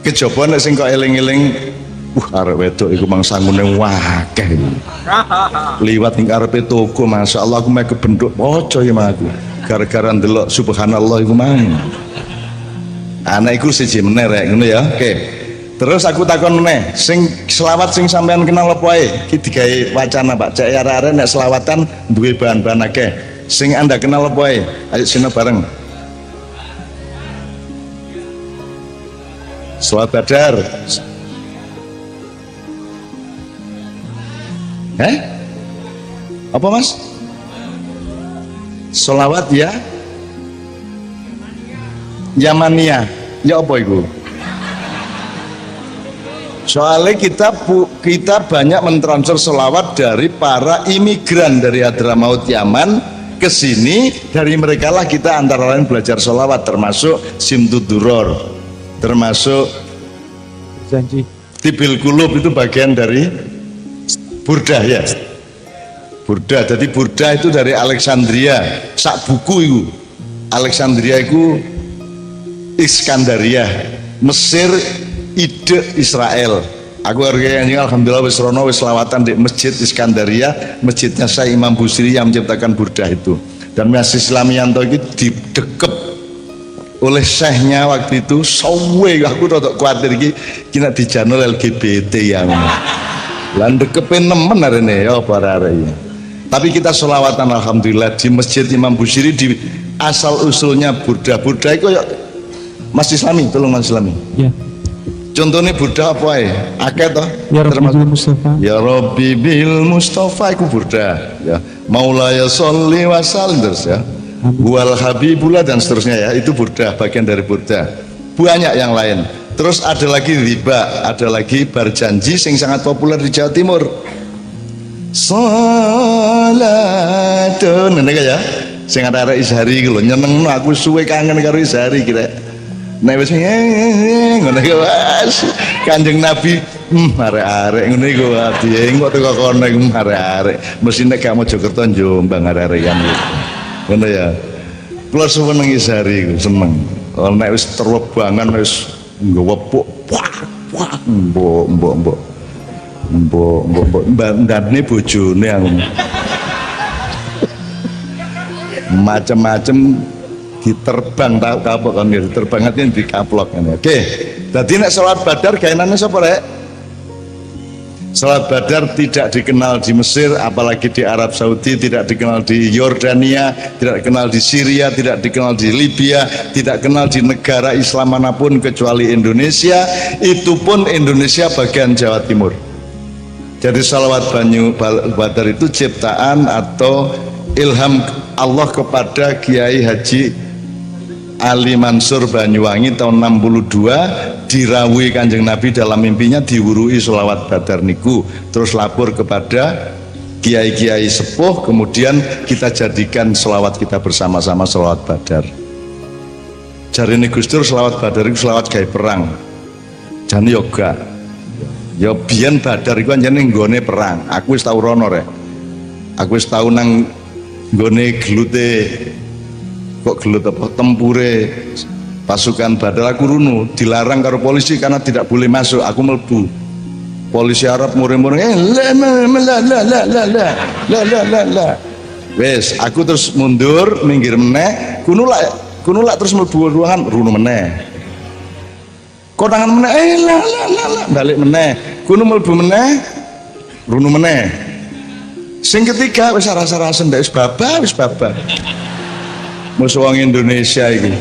Kejaba nek sing kok eling-eling arep wedok iku mang sangune wakeh. Liwat ning arepe toko masyaallah aku mek kebenduk poco ya aku. Gara-gara ndelok subhanallah iku mang. Anak iku siji meneh rek ngono ya. Oke. Terus aku takon meneh, sing selawat sing sampean kenal apa ae? Iki digawe wacana Pak. Cek arek-arek nek selawatan duwe bahan-bahan akeh. Sing Anda kenal apa ae? Ayo sini bareng. Selawat Badar. Apa mas? Solawat ya Yamania ya apa itu? Soalnya kita banyak mentransfer solawat dari para imigran dari Hadramaut Yaman ke sini. Dari mereka lah kita antara lain belajar solawat, termasuk Simtuduror, termasuk janji Tibil Kulub, itu bagian dari Burdah ya. Burdah, jadi Burdah itu dari Alexandria. Sak buku itu Alexandria itu Iskandaria, Mesir ide Israel. Aku harganya alhamdulillah wis rono wis lawatan di Masjid Iskandaria, masjidnya Syekh Imam Busiri yang menciptakan Burdah itu. Dan Masjid Islamianto itu didekep oleh syekhnya waktu itu. Sawe aku rodok kuatir iki kena dijanul LGBT yang. Lan dekepin nemen arene ya para arek. Tapi kita sholawatan alhamdulillah di Masjid Imam Busiri di asal usulnya Burdah. Burdah itu ya Mas Islami, tolong Mas Islami. Ya. Contohnya Burdah apa ya? Akeh toh? Ya Rabbi bil Mustafa. Ya Rabbi bil Mustafa iku Burdah. Ya. Maulaya sholli wa sallim terus ya. Wal habibullah dan seterusnya ya. Itu Burdah, bagian dari Burdah. Banyak yang lain. Terus ada lagi riba, ada lagi berjanji yang sangat populer di Jawa Timur. Salatun ngene ya. Sing arek Izhari iki lho nyenengno aku suwe kangen karo Izhari kira. Nek wis ngono iki wis Kanjeng Nabi arek-arek ngene iku ati engko teko kono iku arek-arek mesti nek gak Mojokerto Jombang arek-arek kan ngono ya. Kula suwen nang Izhari iku seneng. Nek wis terwebangan wis nggawa mbok ndane bojone aku macem-macem diterbang tahu kapok kan ya diterbang artinya dikaplok kan. Oke, jadi nek salat badar gaenane sapa rek? Salat badar tidak dikenal di Mesir, apalagi di Arab Saudi, tidak dikenal di Yordania, tidak dikenal di Syria, tidak dikenal di Libya, tidak kenal di negara Islam manapun kecuali Indonesia. Itu pun Indonesia bagian Jawa Timur. Jadi salawat badar itu ciptaan atau ilham Allah kepada Kiai Haji Ali Mansur Banyuwangi tahun 62, dirawuhi Kanjeng Nabi dalam mimpinya diwurui sholawat badar niku, terus lapor kepada kiai-kiai sepuh, kemudian kita jadikan sholawat kita bersama-sama sholawat badar. Jarine Gus Dur sholawat badar itu sholawat gawe perang, jane yoga ya biyen badar iku anjene nggone perang. Aku wis tau rono rek, aku wis tau nang nggone gelute kok gelut apa tempure pasukan badar. Aku runu dilarang karo polisi karena tidak boleh masuk. Aku melbu polisi Arab muring-muring la wes aku terus mundur minggir meneh kunulak terus melbu ruangan runu meneh konangan meneh la balik meneh kuno melbu meneh runu meneh sing ketiga wis rasa-rasa ndak wis babah musuh wong Indonesia iki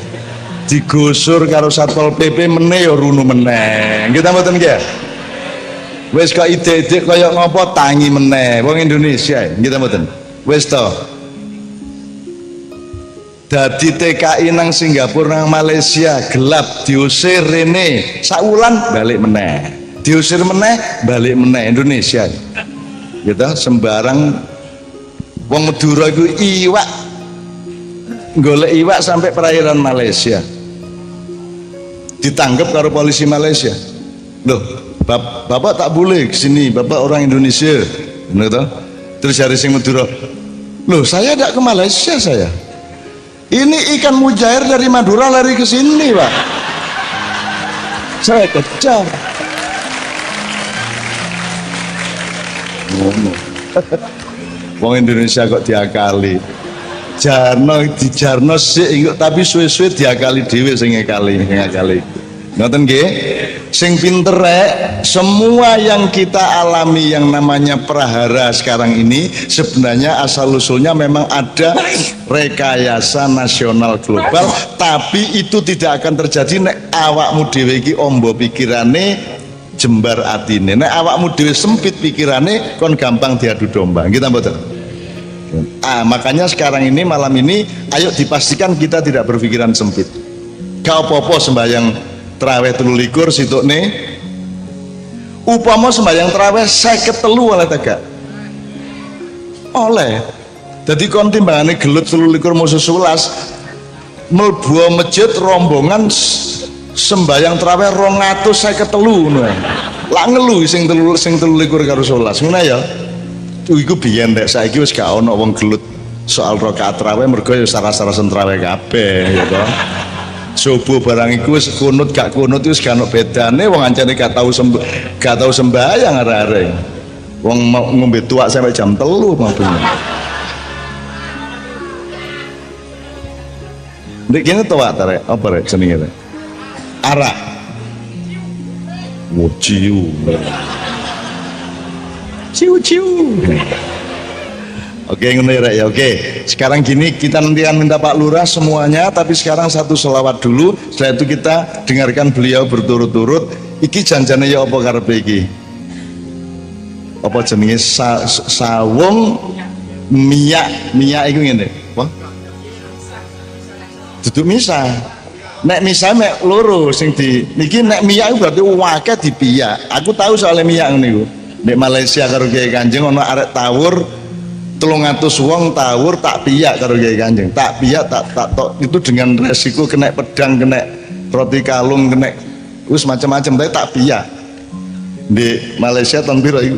digusur karo Satpol PP meneh ya runu meneh. Kita mboten nggih. Wis kok ide-ide kaya ngopo tangi meneh wong Indonesia. Kita mboten. Wis to. Dadi TKI nang Singapura nang Malaysia gelap diusir rene saulan balik meneh. Diusir meneh balik meneh Indonesia. Gitu sembarang wong Madura iku iwak golek iwak sampai perairan Malaysia, ditangkap karo polisi Malaysia. Loh, bapak tak boleh kesini, bapak orang Indonesia, bener toh? Terus hari sing Madura, loh saya tidak ke Malaysia saya. Ini ikan mujair dari Madura lari ke sini pak. Saya kejar. Wong Indonesia kok diakali. Jarno sih tapi suwe-suwe diakali dhewe sing ngakali. Ngoten nggih. Sing pinter rek, semua yang kita alami yang namanya prahara sekarang ini sebenarnya asal usulnya memang ada rekayasa nasional global, tapi itu tidak akan terjadi nek awakmu dhewe iki ombo pikirane jembar atine. Nek awakmu dhewe sempit pikirane kon gampang diadu domba. Kita mboten. Makanya sekarang ini malam ini ayo dipastikan kita tidak berpikiran sempit. Gak apa-apa sembahyang terawih 23 situkne upama sembahyang terawih 53 oleh tegak oleh jadi kon timbangane gelut 23 musuh 11 mlebu masjid rombongan sembahyang terawih 253 ngono lak ngelu sing 23 karo 11 ngono ya. Iku biyen nek saiki wis gak ana wong gelut soal rakaat tarawih mergo ya sara-sara traweh kabeh ya to. subuh barang iku wis kunut gak kunut wis gak ono bedane wong ancane gak tau sembahyang arek-arek. Wong mau ngombe tuak sampai jam 3 mabune. Ndek kene tuak ta rek, apa rek jenenge rek? Arak. Ciu. Ciu. Oke ngono ya rek ya. Oke. Sekarang gini kita nanti akan minta Pak Lurah semuanya, tapi sekarang satu selawat dulu. Setelah itu kita dengarkan beliau berturut-turut. Iki janjane ya apa karepe iki? Apa jenenge sawung miyak iku ngene. Apa? Duduk misa. Nek misa mek loro sing di niki nek miyak iku berarti akeh dipiyak. Aku tahu soal miyak niku. Nek Malaysia karo Kiai Kanjeng ana arek tawur 300 wong tawur tak piyak karo Kiai Kanjeng. Tak piyak tak tok itu dengan resiko kena pedang, kena roti kalung, kena wis macam-macam tapi tak piyak. Di Malaysia tahun piro iku?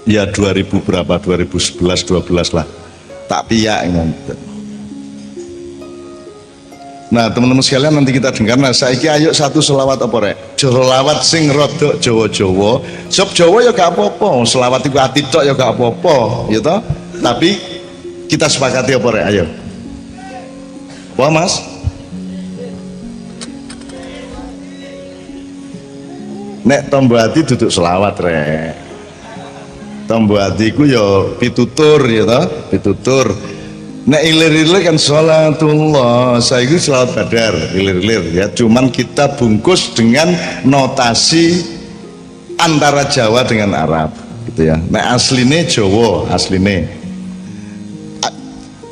Ya 2000 berapa? 2011 12 lah. Tak piyak ngono. Nah teman-teman sekalian nanti kita dengar. Nah saiki ayo satu selawat apa rek? Selawat sing rodok Jawa-Jawa. Sob Jawa ya gak apa-apa. Selawat iku ati tok ya gak apa-apa, ya toh? Tapi kita sepakati apa rek? Ayo. Wah Mas. Nek tombo ati duduk selawat rek. Tombo atiku ya pitutur ya toh, pitutur. Nek ilir-ilir kan sholatullah, saya itu selawat badar, ilir-ilir ya. Cuman kita bungkus dengan notasi antara Jawa dengan Arab, gitu ya. Nek asline Jawa, asline.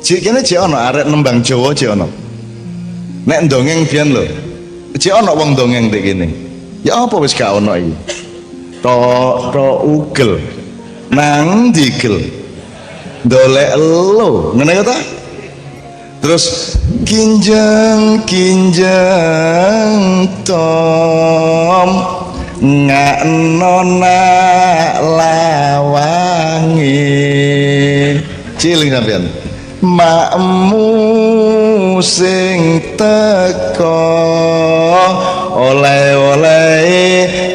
Cik kene cik ono arek nembang Jawa cik ono. Nek ndongeng biyen lho. Cik ono wong dongeng ndek kene. Ya apa wis gak ono iki? Tok ugel. Nang digel. Dolek elo ngene ya ta? Terus kinjeng tom ngaknona lawangi ciling sampean makmu sing teko oleh-oleh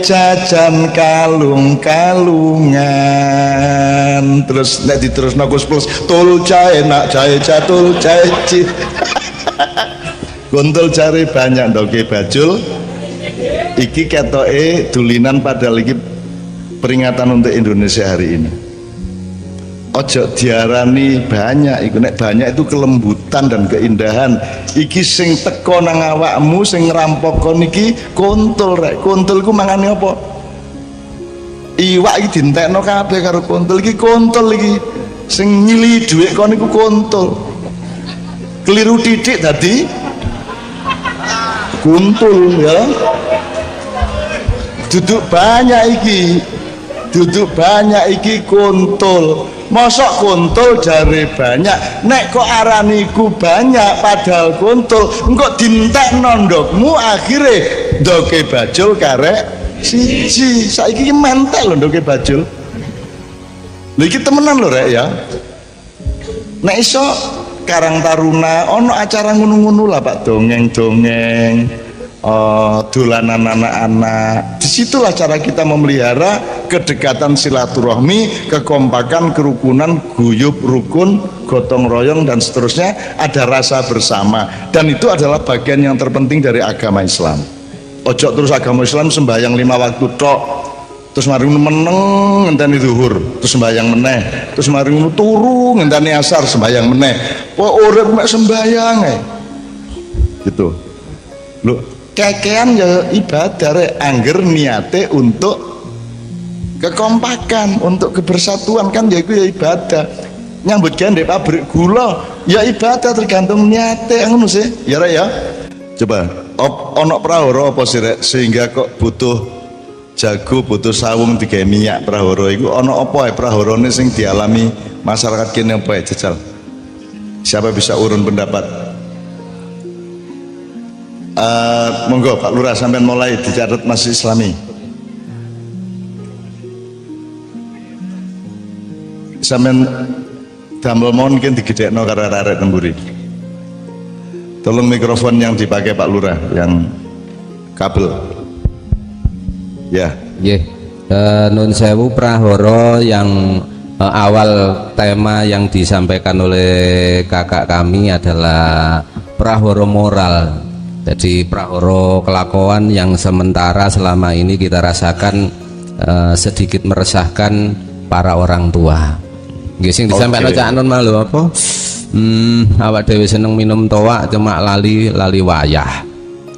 jajan kalung-kalungan. Terus nek diterusno Gus Plus tul cae nak cae catul cae ci gontul cari banyak ndoke bajul iki ketoke dulinan padahal iki peringatan untuk Indonesia hari ini. Ojo diarani banyak iku, nek banyak itu kelembutan dan keindahan. Iki sing teko nang awakmu sing ngrampok niki kontul rek. Kontul iku mangane apa? Iwak iki dientekno kabeh karo kontul. Iki kontul iki sing nyili dhuwit kon niku kontul. Keliru titik tadi kuntul ya. Duduk banyak iki. Duduk banyak iki kontul. Mosok kuntul jare banyak, nek kok araniku banyak padahal kuntul, engko dintekno ndokmu akhire ndoke bajul karek siji. Saiki iki mentek lho ndoke bajul. Lha iki temenan lho rek ya. Nek iso Karang Taruna ono acara ngono-ngono lah Pak, dongeng-dongeng. Dolanan anak-anak. Disitulah cara kita memelihara kedekatan silaturahmi, kekompakan, kerukunan, guyub, rukun, gotong royong dan seterusnya. Ada rasa bersama dan itu adalah bagian yang terpenting dari agama Islam. Ojo terus agama Islam sembahyang 5 waktu tok, terus mari meneng ngenteni zuhur, terus sembahyang meneh, terus mari turu ngenteni asar sembahyang meneh. Kok urip mek sembahyang gitu. Lho, kekean ya ibadah rek, angger niate untuk kekompakan, untuk kebersatuan kan ya itu ya ibadah. Nyambut gawe ndek pabrik gula ya ibadah, tergantung niate ngono sih. Ya rek ya. Coba ono prahara apa sih rek sehingga kok butuh jago, butuh sawung digawe minyak prahara iku ono apa praharane sing dialami masyarakat kene apa ya jajal? Siapa bisa urun pendapat? Monggo Pak Lurah sampean mulai dicatat Masjid Islami. Sampean damel mungkin digedekno karo arek temburi. Tolong mikrofon yang dipakai Pak Lurah yang kabel. Ya. Nggih. Nun sewu prahara yang awal tema yang disampaikan oleh kakak kami adalah prahara moral. Jadi prahara kelakuan yang sementara selama ini kita rasakan sedikit meresahkan para orang tua. Nggih sing disampaikan Cak Nun malu apa? Awak dhewe seneng minum toak cuma lali wayah.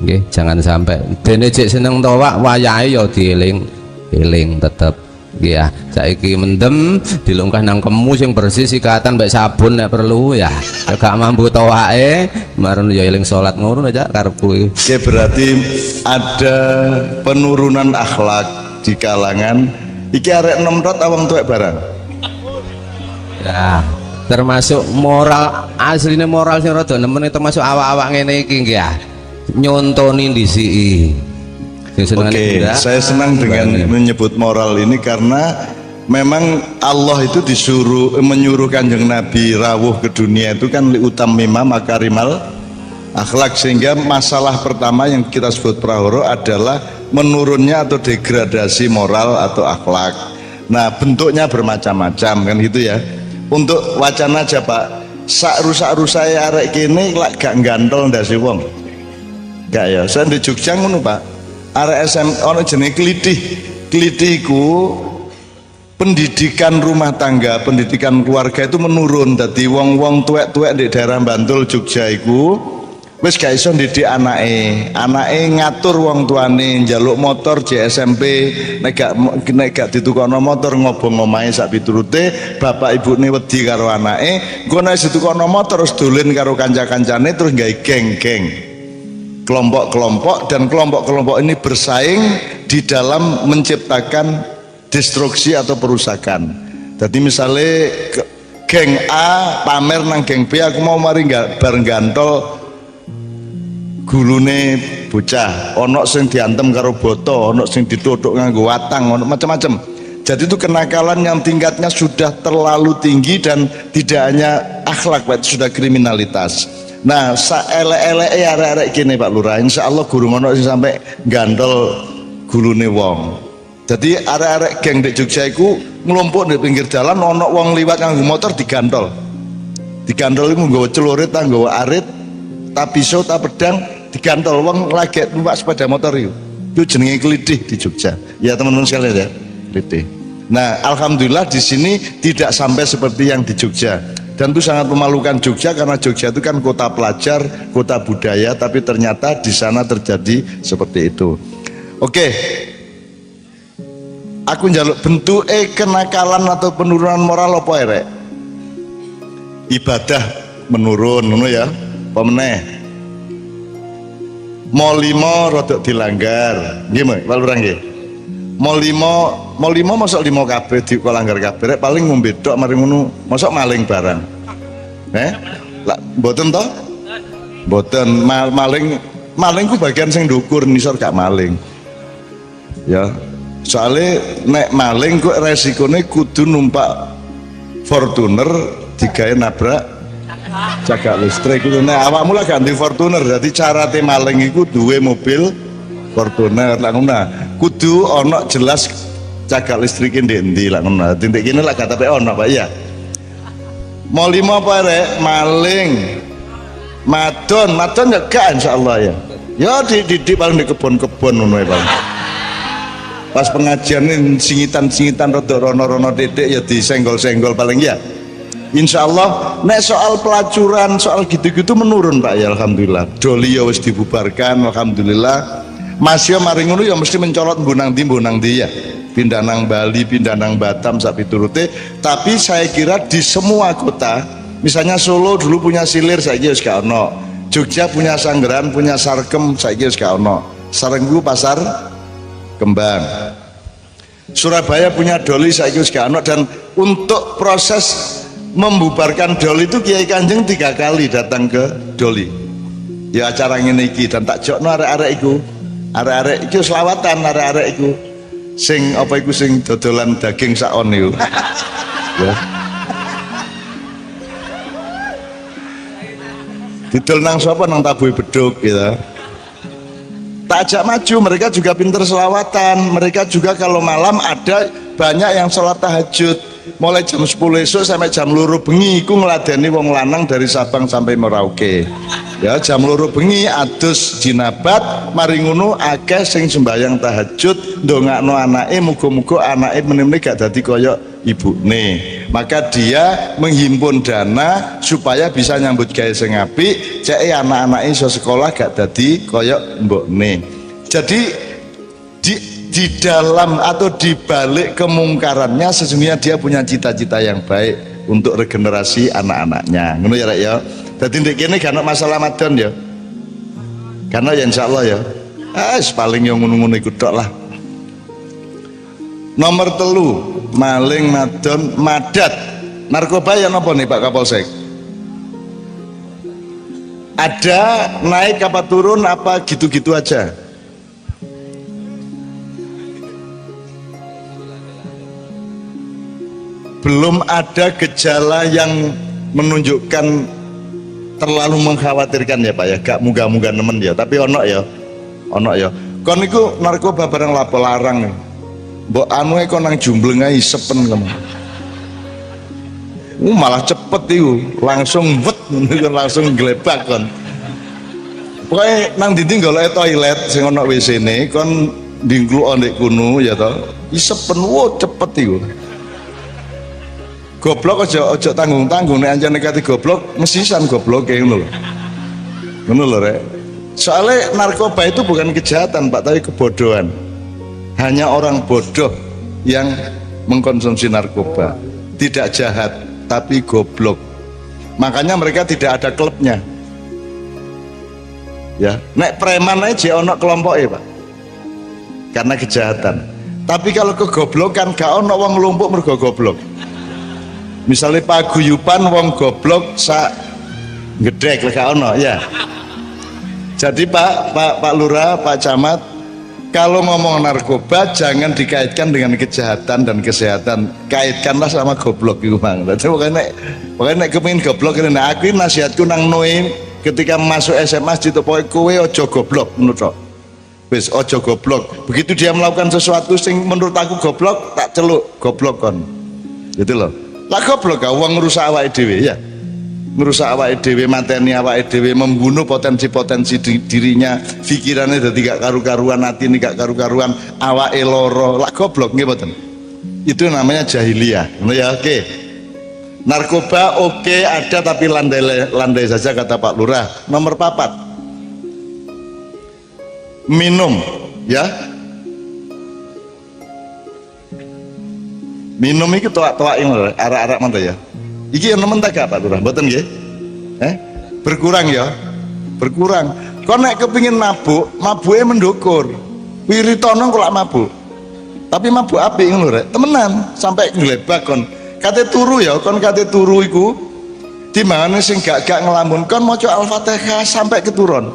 Nggih, jangan sampai dene jek seneng toak wayahe ya dieling tetep. Nggih ya, saiki mendem dilungkah nang kemu sing bersih sikatan mbek sabun nek perlu ya. Gak mampu towake, marun ya eling salat ngono aja karepku. Oke, berarti ada penurunan akhlak di kalangan iki arek enom tot awang tuwek barang. Ya, termasuk moral aslinya moral sing rada nemen termasuk awak-awak ngene iki nggih ya. Nyontoni ndisiki. Oke, saya senang dengan menyebut moral ini karena memang Allah itu menyuruh Kanjeng Nabi rawuh ke dunia itu kan liutammima makarimal akhlak, sehingga masalah pertama yang kita sebut prahara adalah menurunnya atau degradasi moral atau akhlak. Nah, bentuknya bermacam-macam kan gitu ya. Untuk wacana aja Pak, sak rusak-rusake arek kene lak gak gantol ndase wong. Gak ya, saya di Jogja ngono Pak. Arek SM ono jenenge klitih. Klitih iku pendidikan rumah tangga, pendidikan keluarga itu menurun. Dadi wong-wong tuwek-tuwek di daerah Bantul Jogja iku wis gak iso ndidik anake ngatur wong tuane njaluk motor JSMP, nek gak ditukono motor ngobong omahe sak piturute, bapak ibune wedi karo anake, engko nek ditukono motor terus dolen karo kanca-kancane terus gawe geng-geng, kelompok-kelompok, dan kelompok-kelompok ini bersaing di dalam menciptakan destruksi atau perusakan. Jadi misalnya geng A pamer nang geng B, aku mau mari bareng gantol gulune bocah, ono sing diantem karo boto, ono sing ditodok nganggo watang, ono macam-macam. Jadi itu kenakalan yang tingkatnya sudah terlalu tinggi dan tidak hanya akhlak, Pak, itu sudah kriminalitas. Nah, saelek-eleke arek-arek kene Pak Lurah, insyaallah gurung ono sing sampai gandol gulune wong. Jadi arek-arek geng di Jogja iku nglumpuk di pinggir jalan, ono wong liwat nganggo motor digandol. Digandol iku nggawa celurit, nggawa arit, ta pisau, ta pedang, digantol wong lagi numpak sepeda motor itu jenenge klitih di Jogja ya teman-teman sekalian ya, klitih. Nah, alhamdulillah di sini tidak sampai seperti yang di Jogja, dan itu sangat memalukan Jogja karena Jogja itu kan kota pelajar, kota budaya, tapi ternyata di sana terjadi seperti itu. Oke, aku njaluk bentuk kenakalan atau penurunan moral apa rek? Ibadah menurun ngono ya, pemeneh mau limo rodok dilanggar gimana Pak Lurah nggih? Mau limo masuk limo kabeh dilanggar kabeh, paling ngombe tok mari ngono masuk maling barang. Lah mboten to? Mboten, maling ku bagian sing ndukur, nisor gak maling. Ya, soalnya nek maling ku resikone kudu numpak Fortuner digawe nabrak cagak listrik itu. Nah, awakmu lah ganti Fortuner, jadi cara maling iku duwe mobil Fortuner lah ngono. Kudu ono jelas cagak listrik ndi lah ngono. Tintik kene lah kata ono Pak ya. Mau limo apa rek? Maling. Madon ya gak insyaallah ya. Ya dididik paling di kebon-kebon ngono ya Pak. Pas pengajian ini singitan-singitan rada rono-rono titik ya disenggol-senggol paling ya. Insya Allah, nek soal pelacuran, soal gitu-gitu menurun Pak ya, alhamdulillah. Doli ya wis dibubarkan, alhamdulillah. Masih mari ngono ya mesti mencolot mbunang ndi ya. Pindah nang Bali, pindah nang Batam sak piturute. Tapi saya kira di semua kota, misalnya Solo dulu punya Silir, saiki wis gak ono. Jogja punya Sanggeran, punya Sarkem, saiki wis gak ono. Sarenggu Pasar Kembang. Surabaya punya Doli, saiki wis gak ono. Dan untuk proses membubarkan Doli itu Kiai Kanjeng 3 kali datang ke Doli ya acara ngene iki, dan tak jokno arek-arek iku, arek-arek iki selawatan, arek-arek iku sing apa iku sing dodolan daging saon niku ya. didol nang sapa nang tabuhe beduk gitu. Tak ajak maju, mereka juga pinter selawatan, mereka juga kalau malam ada banyak yang sholat tahajud mulai jam 10 esok sampai jam 2 bengi iku ngladeni wong lanang dari Sabang sampai Merauke ya, jam 2 bengi adus jinabat mari ngono akeh sing sembahyang tahajud ndongakno anake muga-muga anake meneh gak dadi kaya ibune, maka dia menghimpun dana supaya bisa nyambut gawe sing apik cek anak-anake iso sekolah gak dadi kaya mbokne. Jadi di dalam atau di balik kemungkarannya sesungguhnya dia punya cita-cita yang baik untuk regenerasi anak-anaknya. Ngono ya Rek ya. Dadi ndek kene gak ono masalah madon ya. Karena ya insyaallah ya. Paling yang ngono-ngono iku tok lah. Nomor 3, maling madon madat. Narkoba ya napa nih Pak Kapolsek? Ada naik apa turun apa gitu-gitu aja? Belum ada gejala yang menunjukkan terlalu mengkhawatirkan ya Pak ya, gak munggah-munggah nemen ya, tapi ono ya kon niku narkoba barang lapo larang mbok anu kon nang jumbleng ae sepen kamu malah cepet itu langsung wet langsung glebak kon pokoknya nang dinding golek toilet sing ono WC ne kon dingkluk ndek kuno ya to isepen cepet itu. Goblok aja tanggung-tanggung nek anjane kate goblok mesisan goblok kayak ngono lho. Ngono lho Rek. Soalnya narkoba itu bukan kejahatan Pak, tapi kebodohan. Hanya orang bodoh yang mengkonsumsi narkoba. Tidak jahat, tapi goblok. Makanya mereka tidak ada klubnya. Ya, nek preman aja ono kelompoke Pak. Karena kejahatan. Tapi kalau kegoblokan gak ono wong nglumpuk mergo goblok. Misalnya paguyuban wong goblok sak gedek lek ono ya. Jadi Pak Lurah, Pak Camat, kalau ngomong narkoba jangan dikaitkan dengan kejahatan dan kesehatan, kaitkanlah sama goblok itu Bang. Jadi pokoknya nek kepengin goblok ini aku nasihatku nang Noe ketika masuk SMA ditopoke kowe ojo goblok menurut wis ojo goblok. Begitu dia melakukan sesuatu sing menurut aku goblok tak celuk goblok kon. Gitu loh. Lah goblok ka wong ngrusak awake dhewe ya. Ngrusak awake dhewe, mateni awake dhewe, membunuh potensi-potensi dirinya, pikirannya dadi gak karu-karuan, atine gak karu-karuan, awake lara. Lah goblok nggih mboten. Itu namanya jahiliyah. Ngono ya, oke. Narkoba oke ada tapi landai saja kata Pak Lurah. Nomor 4. Minum ya. Minum iki toak-toak yang arak-arak mana ya? Iki yang nemen tak Pak Lurah, mboten nggih? Berkurang ya? Berkurang. Kok nek kepingin mabuk, mabuke mendukur. Wiritono kok lak mabuk. Tapi mabuk apik ngono rek, temenan sampai nglebak kon. Kate turu ya, kon kate turu iku timbangane sing gak ngelamun kon maca Al-Fatihah sampai keturun.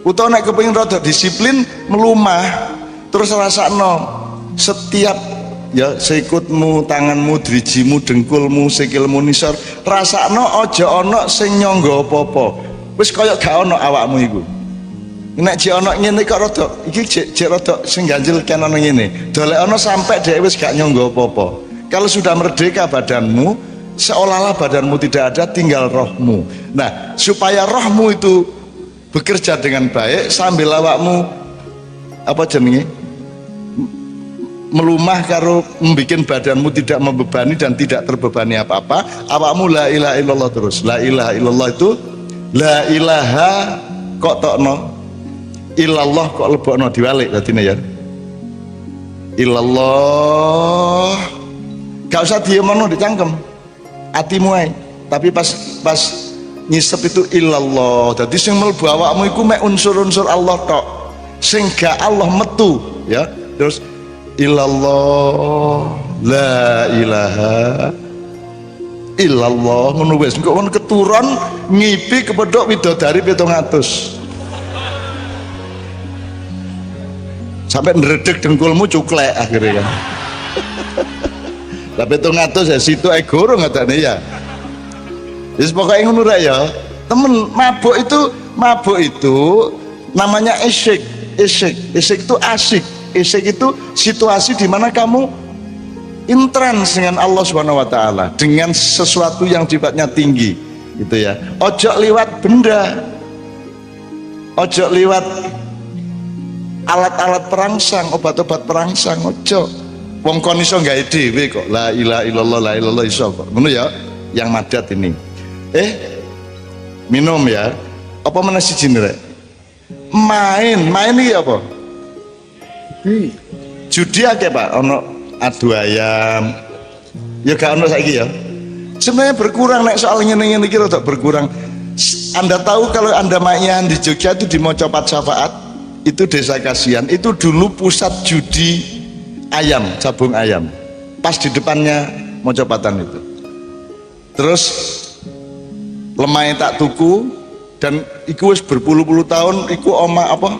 Utawa nek kepingin rada disiplin melumah terus rasakno setiap ya sikutmu, tanganmu, drijimu, dengkulmu, sikilmu nisor rasakno aja ana sing nyangga apa-apa wis kaya gak ana awakmu iku nek jek ana ngene kok rada iki jek rada sing ganjel kan ana ngene dolek ana sampai dhek wis gak nyangga apa-apa. Kalau sudah merdeka badanmu seolah-olah badanmu tidak ada, tinggal rohmu. Nah supaya rohmu itu bekerja dengan baik sambil awakmu apa jenenge melumah karo membuat badanmu tidak membebani dan tidak terbebani apa-apa, awakmu la ilaha illallah terus. La ilaha illallah itu la ilaha kok tokno illallah kok lebokno diwalik dadine ya. Illallah gak usah diemono dicangkem atimu ae, tapi pas ngisep itu illallah. Jadi sing mlebu awakmu iku mek unsur-unsur Allah tok, sing gak Allah metu ya. Terus illallah la ilaha illallah ngono wis engko kon keturun ngipi kepethuk widodari 700 sampai ndredeg dengkulmu cuklek akhirnya kan. Lah 700 ya situ guru ngatane ya. Wis pokoke ngono rek ya. temen. Mabuk itu namanya isyik. Isyik itu asik. Isyik itu situasi di mana kamu intrans dengan Allah Subhanahu wa taala, dengan sesuatu yang sifatnya tinggi gitu ya. Ojo liwat benda, ojo liwat alat-alat perangsang, obat-obat perangsang, ojo. Wong kon iso gawe dhewe kok. La ilaha illallah, la ilallah iso kok. Ngono ya, yang madat ini. Minum ya. Apa meneh siji rek? Main iki apa? Judi akeh Pak, ono adu ayam. Ya gak ono saiki ya. Sebenarnya berkurang nek soal ngene-ngene iki rada berkurang. Anda tahu kalau Anda main di Jogja itu di Mojopat Syafaat, itu desa Kasihan, itu dulu pusat judi ayam, cabung ayam. Pas di depannya Mojopatan itu. Terus lemahnya tak tuku dan iku wis berpuluh-puluh tahun iku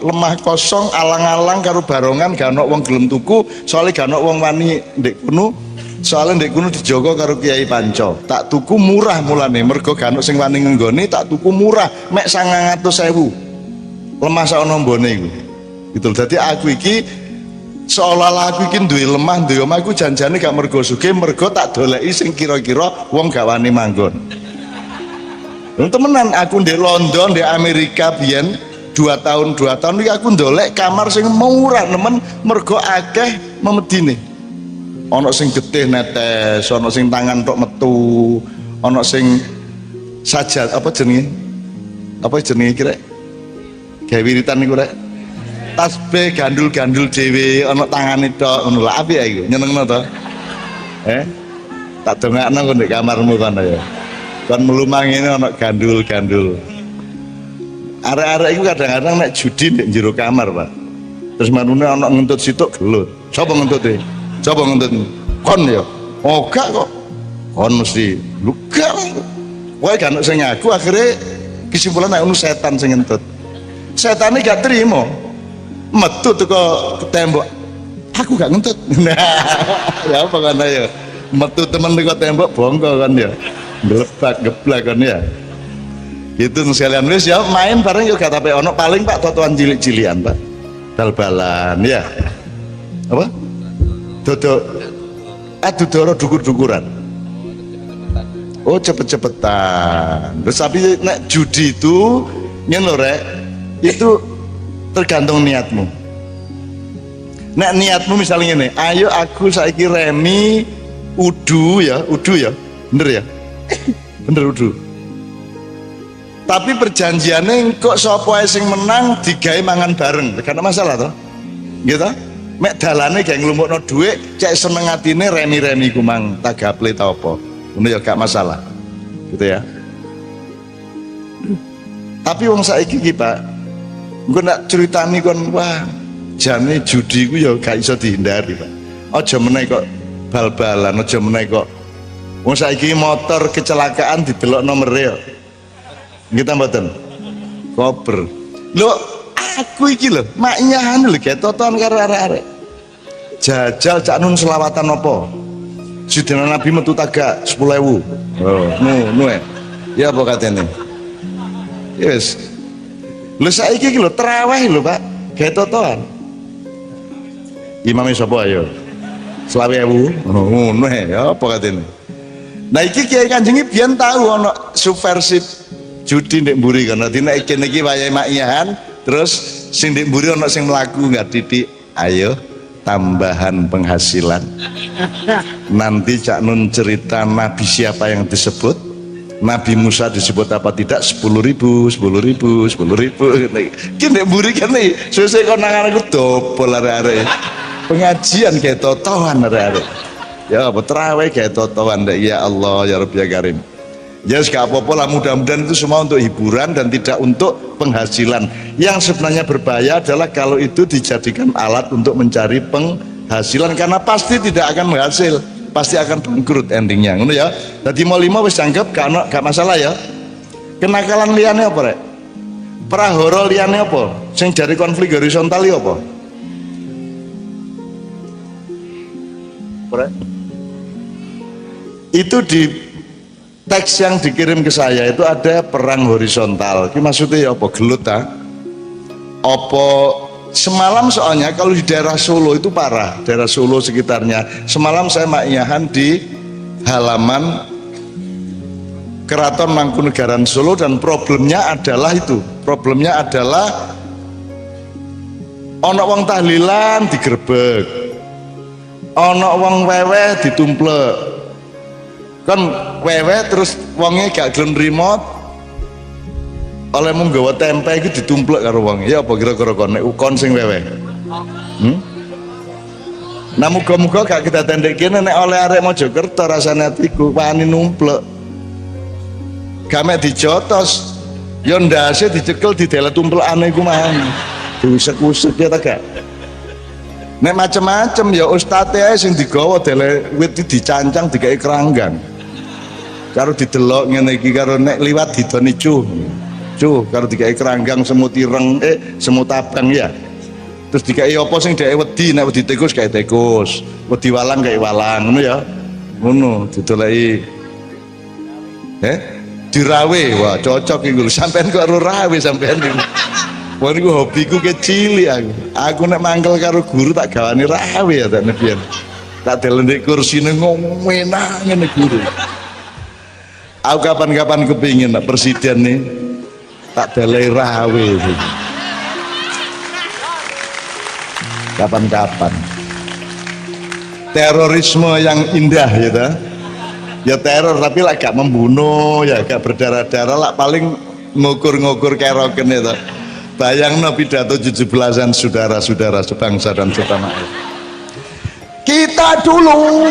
lemah kosong alang-alang karo barongan gak ono wong gelem tuku, soalnya gak ono wong wani ndek kuno, soalnya ndek kuno dijogo karo Kiai Panco. Tak tuku murah mulane mergo gak ono sing wani ngenggoni, tak tuku murah mek 900.000 lemah sak nombone iku gitu. Dadi aku iki seolah-olah aku iki duwe lemah duwe omah aku janjane gak mergo sugih, mergo tak doleki sing kira-kira wong gak wani manggon. Temenan aku di London, di Amerika biyen 2 tahun iki aku ndolek kamar sing murah nemen mergo akeh memedine. Ana sing getih netes, ana sing tangan tok metu, ana sing sajad apa jenenge? Apa jenenge iki rek? Gawe wiritan niku rek. Tasbih gandul-gandul dhewe ana tangane tok ngono lho. Apik ya iku, nyenengno to? Tak dongakno kok ndek kamarmu kan ya. Kan melumang ini ana gandul-gandul. Arek-arek iku kadang-kadang nek judi ndek jero kamar, Pak. Terus manune ana ngentut situk gelut. Sapa ngentute? Sapa ngentut? Kon ya. Oh gak kok. Kon mesti lu gak. Wae kan sing ngaku akhirnya kesimpulan nek ono setan sing ngentut. Setane gak terima. Metu teko tembok. Aku gak ngentut. Nah, ya apa kan ya. Metu temen teko tembok bongko kan ya. Gelebak geblak kan ya. Gitu sekalian wis ya main bareng yo gak tapi ono paling Pak totoan cilik-cilian Pak. Bal-balan ya. Apa? Dodoro dukur-dukuran. Oh cepet-cepetan. Terus tapi nek judi itu ngene lho rek, itu tergantung niatmu. Nek niatmu misalnya ngene, ayo aku saiki remi udu ya, bener ya? Bener udu. Tapi perjanjiannya kok sapa sing menang digawe mangan bareng, gak ada masalah toh? Gitu? Mek dalane gak nglumpukno dhuwit, cek seneng atine remi-remi ku mang tagaple ta apa. Ngono ya gak masalah. Gitu ya. Tapi wong saiki iki Pak, engko nak critani kon wah, jane judi ku ya gak iso dihindari Pak. Aja meneh kok bal-balan, aja meneh kok wong saiki motor kecelakaan didelok nomere ya. Kita mboten. Kober. Lho, aku iki lho, maknyahan lho gek toton karo arek-arek. Jajal cak nun selawatan apa? Sidina Nabi metu tagak 10.000. Oh, nu ya apa katene? Yes. Lho saiki iki lho traweh lho, Pak. Gek totoan. Imame sapa ayo? 20.000. Oh, ngono ya apa katene? Nah iki Kiai Kanjeng biyen tahu ana subversif judi ndek mburi kan. Dadi nek kene iki wayahe makyahan, terus sing ndek mburi ana sing mlaku enggak titik. Ayo tambahan penghasilan. Nanti Cak Nun cerita Nabi siapa yang disebut, Nabi Musa disebut apa tidak, 10.000. Ki ndek mburi kene sesuk kon nang aku dobol arek-arek. Pengajian kayak totohan arek-arek. Ya apa terawih kayak totohan ya Allah ya Rabbi ya Karim. Ya gak apa-apa lah, mudah-mudahan itu semua untuk hiburan dan tidak untuk penghasilan. Yang sebenarnya berbahaya adalah kalau itu dijadikan alat untuk mencari penghasilan, karena pasti tidak akan menghasil, pasti akan bangkrut endingnya. Ngono ya. Jadi mau 5 wis anggap gak masalah ya. Kenakalan liane apa rek? Prahara liane apa? Sing dari konflik horizontal ya apa? Rek? Itu di teks yang dikirim ke saya itu ada perang horizontal. Ini maksudnya ya apa gelut ta? Apa semalam soalnya kalau di daerah Solo itu parah, daerah Solo sekitarnya. Semalam saya maknyahan di halaman Keraton Mangkunegaran Solo dan problemnya adalah itu. Problemnya adalah ana wong tahlilan digerebek. Ana wong weweh ditumplek. Kan wewe terus wongnya gak gelem nrimo oleh mung gawa tempe iki ditumplek karo wong. Ya apa kira-kira kon nek ukon sing wewe. Nah muga-muga gak kita tendek kene nek oleh arek Mojokerto rasane atiku wani numplek. Gamek dijotos. Ya ndase dicekel didelet tumplekane iku mah. Diusek-usek ya ta gak. Nek macem-macem ya ustate ae sing digawa dele wit dicancang digawe keranggan. Karo didelok ngene iki karo nek liwat didoni cuh karo digawe keranggang semut ireng semut abang ya. Terus digawe apa sing dhek wedi, nek wedi tikus gawe tikus, wedi walang gawe walang ngono ya. Ngono didoleki dirawe. Wah cocok iki lho sampean kok ora rawe sampean iki. Wah niku hobiku kecil aku. Aku nek mangkel karo guru tak gawani rawe ya tak nebian. Tak delok ndek kursine ngomenah ngene guru. Aku kapan-kapan kepingin nak presiden nih tak delai rawe itu. Kapan-kapan. Terorisme yang indah ya ta? Ya teror tapi lah gak membunuh ya gak berdarah-darah lah paling ngukur-ngukur keroken itu. Bayangno pidato 17-an saudara-saudara sebangsa dan setanah air. Kita dulu.